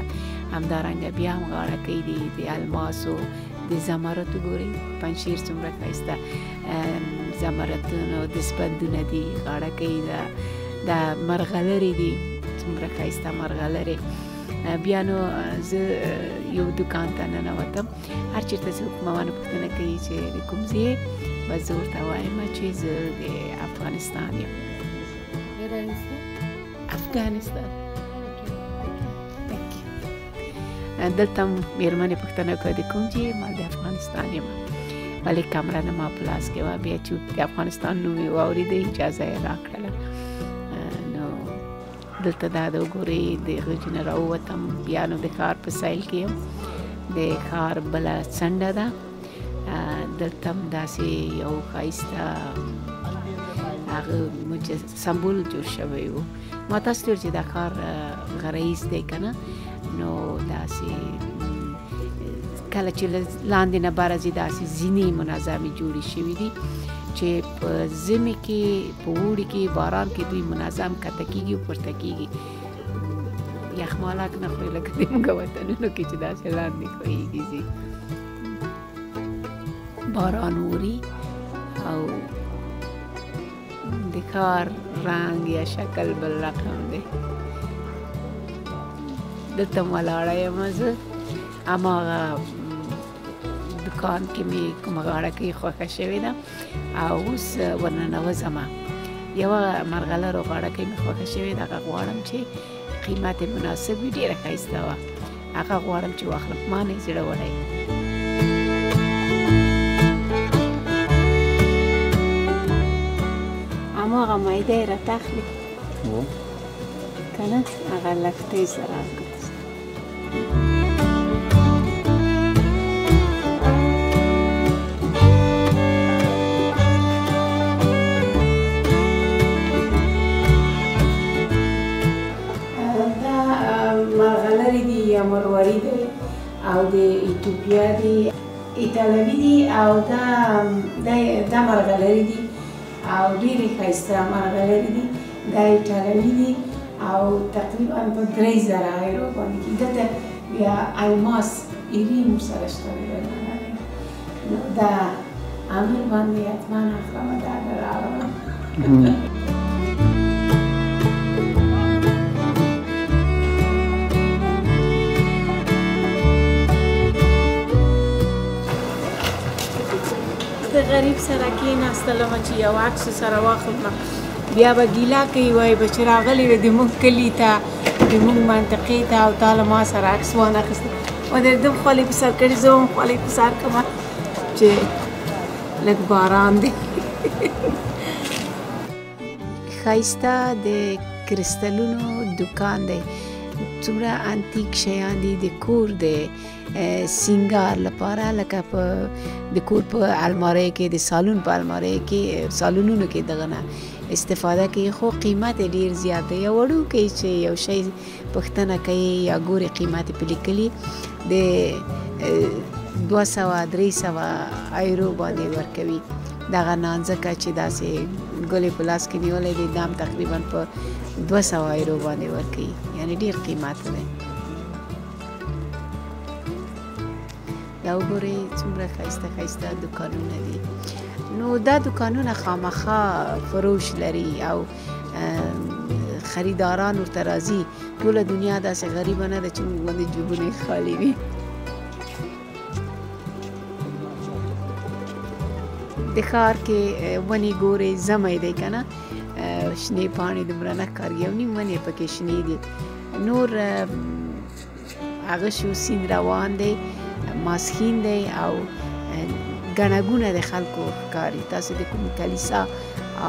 همدارنګه بیا هم غاړکۍ دي د الماسو، د زمرتو. ګورئ پنجشیر څومره ښایسته زمرتونه، دستبندونه دي، غاړکۍ ده، د مرغلرې دي څومره ښایسته مرغلرې. بیا نو زه یو دوکان ته ننوتم. هر چېرته څوک مامانو پوښتنه کوي چې د کوم ځای یې، بس زه ورته وایم چې زه د افغانستان یم. افغانستان. دلته مېرمنې پوښتنه کوي د کوم ځای یې، ما د افغانستان یم. ولی کمره نه ما پلاس کې و بیا چې د افغانستان نوم یې واورېده اجازه یې راکړله نو دلته دا د وګورئ د هغه نه راووتم بیا نو د ښار په سایل کې یم د ښار بله څنډه ده دلته هم داسې یو ښایسته هغه سمبول جوړ شوی و ما تاسو ته چې دا ښار غرایز دی که نه نو داسې کله چې لاندې نه برځي داسې ځینې منظمې جوړې شوي دي چې په ژمي کې په اوړي کې باران کې دوی منظم کته کېږي او پورته کېږي یخمالک نه خوري لکه د موږ وطنونو کې چې داسې لاندې ښویېږي ځي باران اوري او د ښار رنګ یا شکل بل رقم دی دلته م ولاړه یم زه هماغه دکان کې مې کومه غاړه کې خوښه شوې ده او اوس ورننوځمه یوه مرغلرو غاړه کې مې خوښه شوې ده هغه غواړم چې قیمت یې مناسب وي ډېره ښایسته وه هغه غواړم چې واخلم ما نه یې زړه وړی هماغه میده یې راتاخلي که نه هغه لښتۍ سره مرغلرې دي یا مرواري دی او د ایتوپیا دي ایټالوي دي او دا مرغلرې دي او ډېرې ښایسته مرغلرې دي دا ایټالوي دي او تقریبا په 3000 ایرو باندې کېږي دلته بیا الماس ایریم سره شته نو دا امیر باندې حتما اخلمه دا راوړم غریب سره کېناستلم چې یو عکس سره واخلم بیا به ګیله کوي وایي به چې راغلی وې د موږ کلي ته د موږ منطقې ته او تا له ما سره عکس وانخیسته ما د ده خولې په سر کړي زه هم خولې په سر کړمه چې لږ باران دی ښایسته د کرستلونو دکان دی څومره انتیک شیان دي د کور د سینګار لپاره لکه په د کور په الماری کې د سالون په الماری کې سالونونو کې دغه نه استفاده کوي خو قیمت یې ډېر زیات دی یو وړوکی چې یو شی پوښتنه کوي یا ګوري قیمت یې پې لیکلي د 200-300 ایرو باندې ورکوي دغه نانځکه چې داسې ګلې په لاس کې نیولی دی دام تقریبا په 200 ایرو باندې ورکوي یعنې ډېر قیمت دی دا وګورئ څومره ښایسته ښایسته دکانونه دي نو دا دکانونه خامخا فروش لري او خریداران ورته راځي ټوله دنیا داسې غریبه نه ده چې موږ باندې جیبونه یې خالي وي د ښار کې ونې ګورئ ژمی دی که نه شنې پاڼې دومره نه ښکاري یو نیم ونې پکې شنې دي نور هغه شو سیند روان دی ماسخین دی او ګڼه ګوڼه د خلکو ښکاري تاسو د کوم کلیسا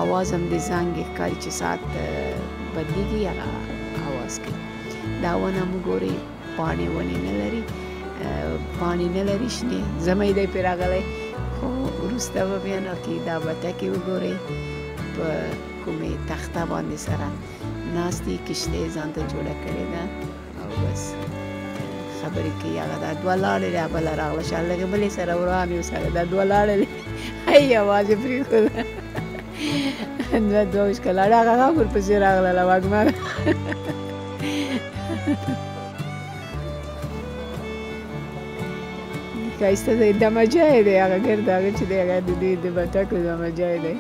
اواز هم د زنګ ښکاري چې ساعت بدلیږي هغه اواز کوي دا ونه مو ګورئ پاڼې ونې نه لري پاڼې نه لري شنې ژمی دی پرې راغلی خو وروسته به بیا نو کې دا بټکې وګورئ په کومې تخته باندې سره ناست دي کشتۍ یې ځان ته جوړه کړې ده او بس خبرې کوي هغه دا دوه لاړې دی بله راغله شا لږې بلې سره وران یو سره دا دوه لاړې دی ای یوازې پرېښوده دوه ویشت کلاړه هغه هم ورپسې راغله وږمه ښایسته دی دمجای دی هغه ګرد هغه چې دی هغه د دوی د بټکو دمجای دی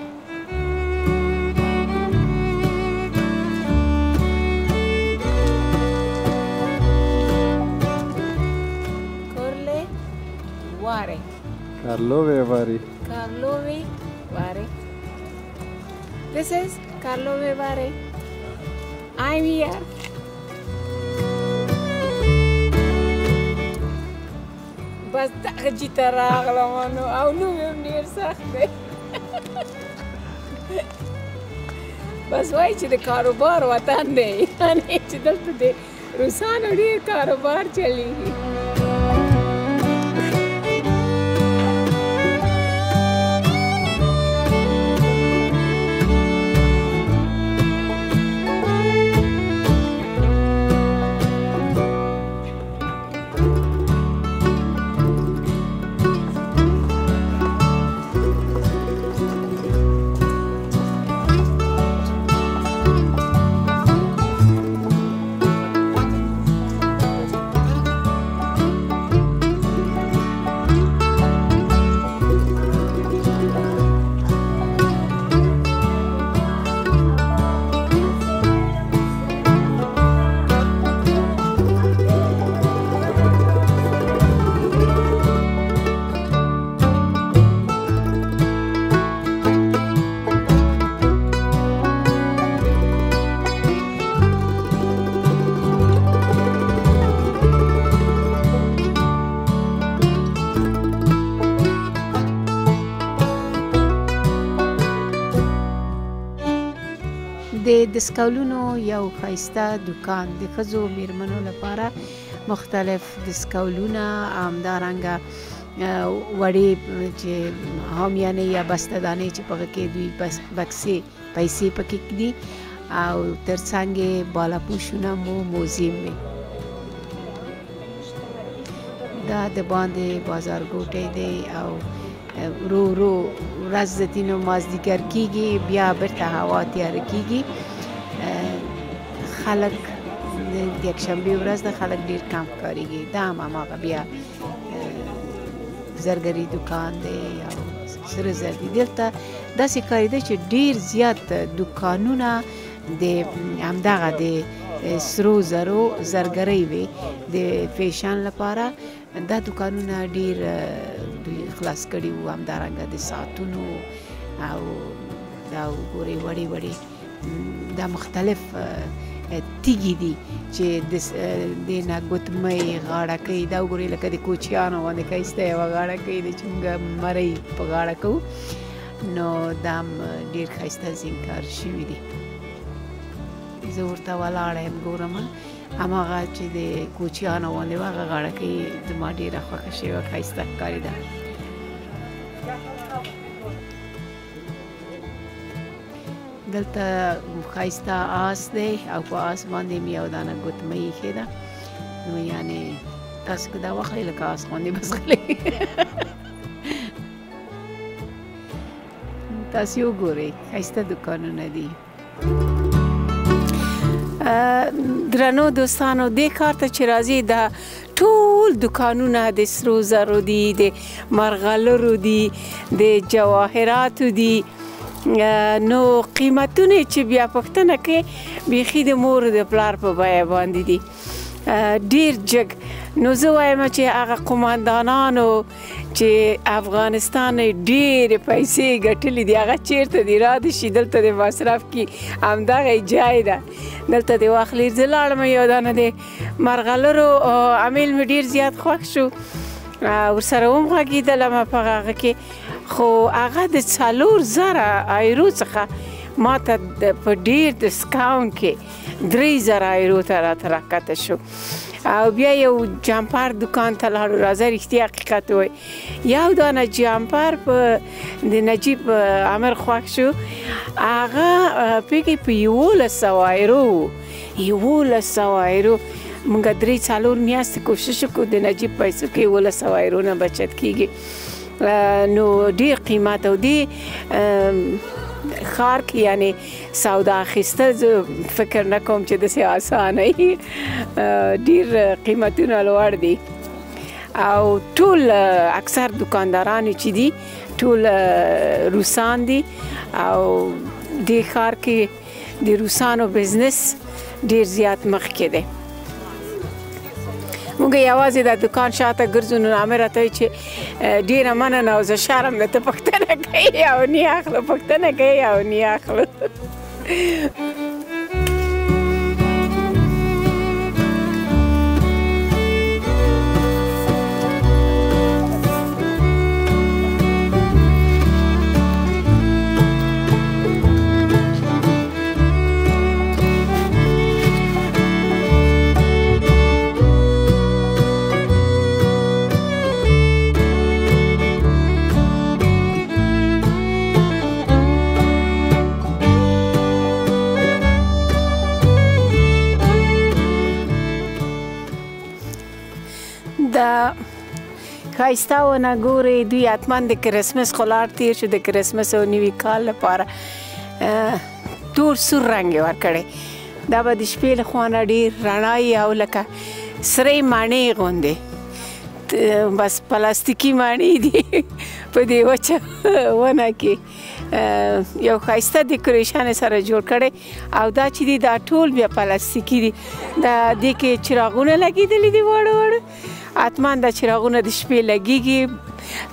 Karlove Vary. Karlove Vary. This is Karlove Vary. I'm here. بس دغه چې ته راغلم نو او نوم یې هم ډېر سخت دی بس وایي چې د کاروبار وطن دی یعنې چې دلته د روسانو ډېر کاروبار چلیږي د دستکولونو یو ښایسته دکان د ښځو میرمنو لپاره مختلف دستکولونه همدارنګه وړې چې حامیانې یا بستهدانې چې په هغه کې دوی بکسې پیسې پکې ږدي او تر څنګ یې بالاپوشونه مو موزیم وي دا د باندې بازارګوټی دی او ورو ورو ورځ ځي نو مازدیګر کېږي بیا بیرته هوا تیاره کېږي خلک د یکشنبې ورځ د خلک ډېر کم ښکارېږي دا هم هماغه بیا زرګري دکان دی او سره زر دي دلته داسې ښکارېده چې ډېر زیات دکانونه د همدغه د سرو زرو زرګرۍ وې د فیشن لپاره دا دکانونه ډېر دوی خلاص کړي وو همدارنګه د ساعتونو او دا وګورئ وړې وړې دا مختلف تیږې دي چې د نه ګوتمۍ غاړکۍ دا وګورئ لکه د کوچیانو باندې ښایسته یوه غاړکۍ ده چې موږ مرۍ په غاړه کوو نو دا هم ډېر ښایسته زینګار شوي دي زه ورته ولاړه یم ګورم هماغه چې د کوچیانو باندې وه هغه غاړکۍ زما ډېره خوښه شوې وه ښایسته ښکارېده دلته ښایسته آس دی او په آس باندې مې یو دانه ګوتمۍ ایښې ده نو یعنې تاسو که دا واخلئ لکه آس باندې به ځغلئ تاسو یې وګورئ ښایسته دوکانونه دي درنو دوستانو دې ښار ته چې راځي دا ټول دوکانونه د سرو زرو دي د مرغلرو دي د جواهراتو دي نو قیمتونه چې بیا پوښتنه کوي بیخي د مور د پلار په بیه باندې دي ډېر جګ نو زه وایم چې هغه قوماندانانو چې افغانستان ډېرې پیسې ګټلې دي هغه چیرته دي را دې شي دلته د مصرف کې همدغه ځای ده دلته د واخلي زه لاړم یو دانه د مرغلرو امیل مې ډېر زیات خوښ شو ورسره ومغږېدلم په هغه کې خو هغه د 4000 ایرو څخه ما ته په ډېر ډسکاونټ کې 3000 ایرو ته راته راکښته شو او بیا یو جامپر دکان ته لاړو راځه رښتیا حقیقت ووایي یو دانه جامپر په د نجیب امر خوښ شو هغه پکې په 1100 ایرو 1100 ایرو موږ 3-4 میاشتې کوشش وکړو د نجیب پیسو کې 1100 ایرو نه بچت کېږي نو ډېر قیمت او دې ښار کې یعنې سودا اخیستل زه فکر نه کوم چې داسې اسانه وي ډېر قیمتونه لوړ دي او ټول اکثر دکانداران چې دي ټول روسان دي او دې ښار کې د روسانو بزنس ډېر زیات مخکې دی موږ یوازې د دکان شاته ګرځو نو عامر راته وایي چې ډېره مننه او زه شرم ده ته پوښتنه کوې او نه اخلو پوښتنه کوې او نه اخلو ښایسته ونه ګورئ دوی حتما د کرسمس خو لاړ تېر شو د کرسمس او نوي کال لپاره تور سور رنګ یې ورکړی دا به د شپې له خوا نه ډېر رڼا وي او لکه سرې ماڼۍ غوندې بس پلاستیکي ماڼۍ دي په دې وچه ونه کې یو ښایسته ډیکوریشن سره جوړ کړی او دا چې دي دا ټول بیا پلاستیکي دي دا دې کې چراغونه لګېدلي دي واړه واړه حتما دا چراغونه د شپې لګېږي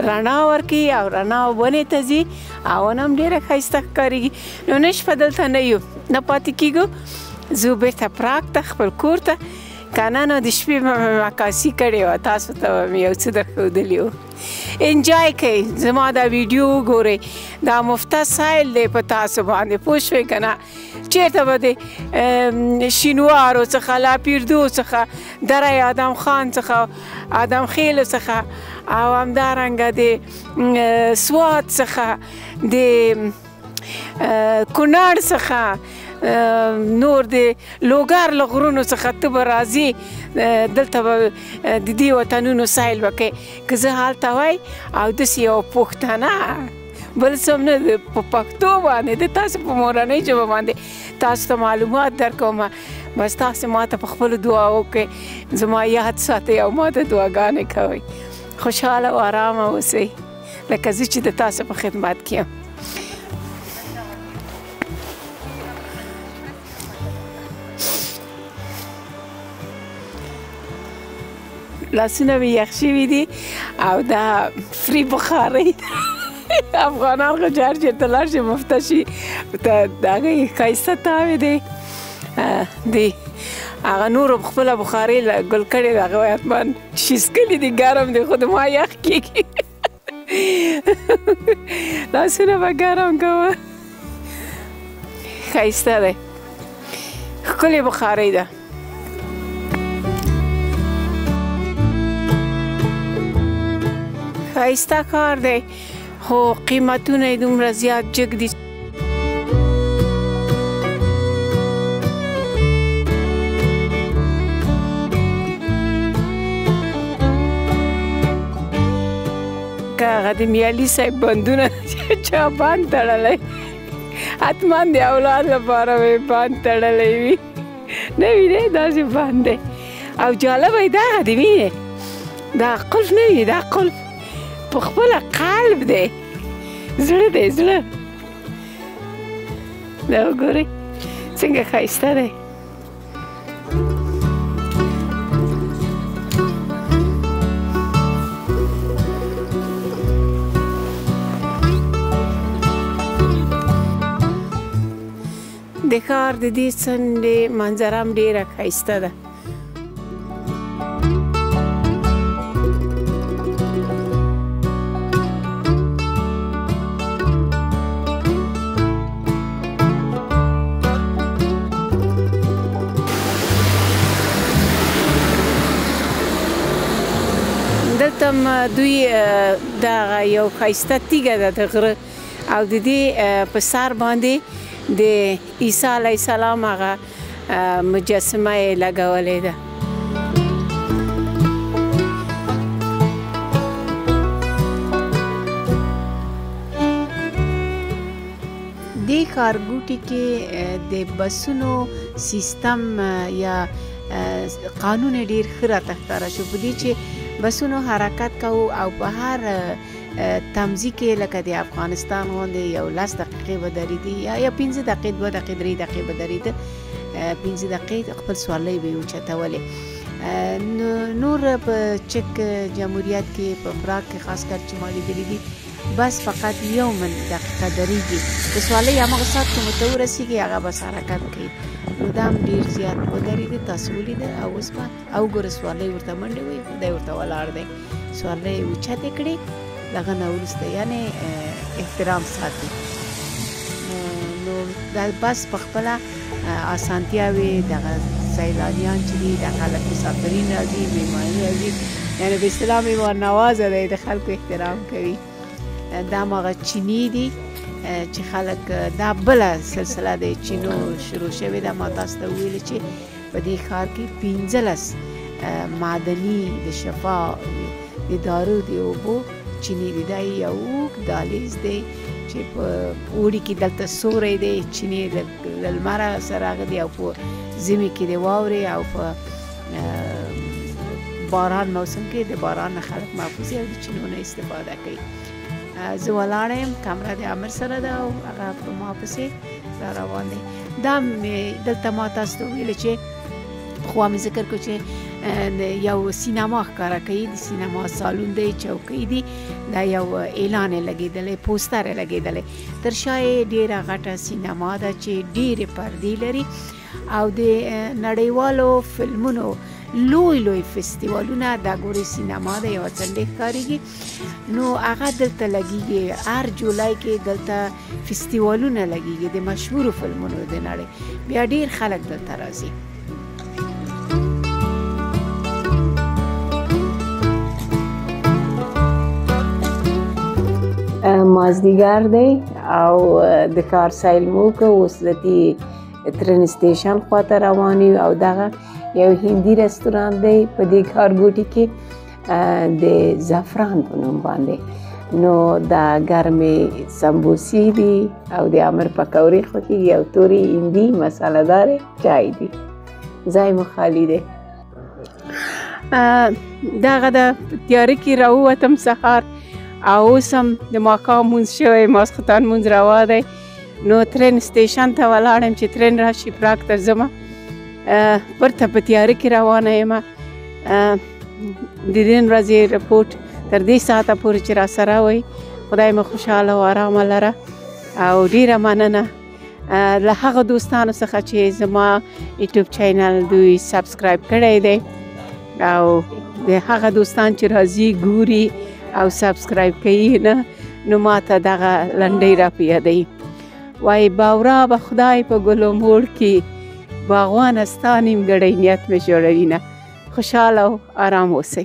رڼا ورکوي او رڼا ونې ته ځي او ونه هم ډېره ښایسته ښکارېږي نو نه شپه دلته نه یو نه پاتې کېږو ځو بېرته پراګ ته خپل کور ته که نه نو د شپې به مې عکاسي کړې وه تاسو ته به مې یو څه درښودلي وو انجوای کوئ زما دا ویډیو وګورئ دا مفته سایل دی په تاسو باندې پوه شوئ که نه چېرته به د شینوارو څخه لاپیردو څخه دره ادم خان څخه ادم خیلو څخه او همدارنګه د سوات څخه د کونړ څخه نور د لوګر له غرونو څخه ته به راځې دلته به د دې وطنونو سیل به کوې که زه هلته وای او داسې یوه پښتنه بل څه هم نه په پښتو باندې د تاسو په مورنۍ ژبه باندې تاسو ته معلومات درکوم بس تاسو ما ته په خپلو دعاو کې زما یاد ساتئ او ما ته دعاګانې کوئ خوشحاله او ارامه اوسئ لکه زه چې د تاسو په خدمت کې یم لاسونه مې یخ شوي دي او دا فری بخارۍ افغانان خو چې هر چېرته لاړ شي مفته شي د هغې ښایسته تاوې دی هغه نورو خپله بخارۍ ګل کړې ده هغه حتما شیسکلي دي ګرم دی خو د ما یخ کېږي لاسونه به ګرم کوه ښایسته دی ښکلې بخارۍ ده ښایسته کار دی خو قیمتونه یې دومره زیات جګ دي که هغه د میالي صاحب بندونه چا بند تړلی حتما د اولاد لپاره به یې بند تړلی وي نه وینې داسې بند دی او جالبه یې دغه دی وینې دا قلف نه وي دا قلف په خپله قلب دی زړه دی زړه دا وګورئ څنګه ښایسته دی د ښار د دې څنډې منظره هم ډېره ښایسته ده دلته دوی دغه یو ښایسته تیږه ده د غره او د دې په سر باندې د عیسی علیه السلام هغه مجسمه یې لګولې ده دې ښارګوټي کې د بسونو سیستم یا قانون ډېر ښه راته ښکاره شو په دې چې بسونو حرکت کوو او په هر تمځي کې لکه د افغانستان غوندې یو 10 دقیقې به درېدي یا 15 دقیقې 2 دقیقې 3 دقیقې به درېده 15 دقیقې خپل سوارلۍ به یې اوچتولې نور په چک جمهوریت کې په پراګ کې خاص کر چې ما لیدلي دي بس فقط 1 دقیقه درېږي د سوارلۍ هماغه ساعت کې مو ته ورسېږي هغه بس حرکت کوي نو دا هم ډېر زیات ودرېده تاسو ولیده او اوس به او ګوره سوارلۍ ورته منډې وهي خدای ورته ولاړ دی سوارلۍ یې اوچتې کړې دغه نه وروسته یعنې احترام ساتي نو دا بس په خپله اسانتیاوې دغه سیلانیان چې دي د خلک مسافرین راځي مېلمانه راځي یعنې په اصطلاح مېلمه نوازه دی د خلکو احترام کوي دا هماغه چیني دي چې خلک دا بله سلسله د چینو شروع شوې ده ما تاسو ته وویلې چې په دې ښار کې 15 معدني د شفا د دارو د اوبو چینی دی. دا یو اوږد دهلیز دی چې په اوړي کې دلته سوری دی، چینی له لمره سره راغلی او په ژمي کې د واورې او په باران موسم کې د باران نه خلک محفوظ او د چینو نه استفاده کوي. زه ولاړه یم، کمره د امر سره ده او هغه په ما پسې را روان دی. دا دلته ما تاسو ته ویل چې خو مې ذکر کړو چې یو سینما ښکاره کوي، د سینما سالون دی، چوکۍ دي، دا یو اعلان یې لګېدلی، پوسټر یې لګېدلی. تر شا یې ډېره غټه سینما ده چې ډېرې پردې لري او د نړیوالو فلمونو لوی فستیوالونه دا ګوري سینما ده، یوه څنډې ښکارېږي. نو هغه دلته لګېږي، هر جولای کې دلته فستیوالونه لګېږي د مشهورو فلمونو د نړۍ. بیا ډېر خلک دلته راځي. مازدیګر دی او د کار سایل مو که اوس د ترین سټیشن خواته روان یو او دغه یو هندي رستوران دی په دې ښارګوټي کې د زعفران په نوم باندې. نو دا ګرمې سمبوسې دي او د امر پکوړې خوښېږي او تورې هندي مساله‌دارې چای دي. ځای مو خالي دی. دغه د تیاره کې راووتم سهار او اوس هم د ماښام مونځ شوی، ماسخوتن مونځ روا دی. نو ترین سټیشن ته ولاړم چې ترین راشي پراګ ته ځمه. پرته په تیاره کې روانه یم. د نن ورځې رپورټ تر دې ساعته پورې چې را سره وئ، خدای مو خوشحاله او ارامه لره او ډېره مننه له هغه دوستانو څخه چې زما یوټیوب چینل دوی سبسکرایب کړی دی او د هغه دوستان چې راځي ګوري او سبسکرایب کوي نه، نو ما ته دغه لنډۍ را په یادوي. وایي باورا به خدای په ګلو موړ کې، باغوانه ستا نیمګړی نیت مې جوړوي نه. خوشحاله او ارام اوسئ.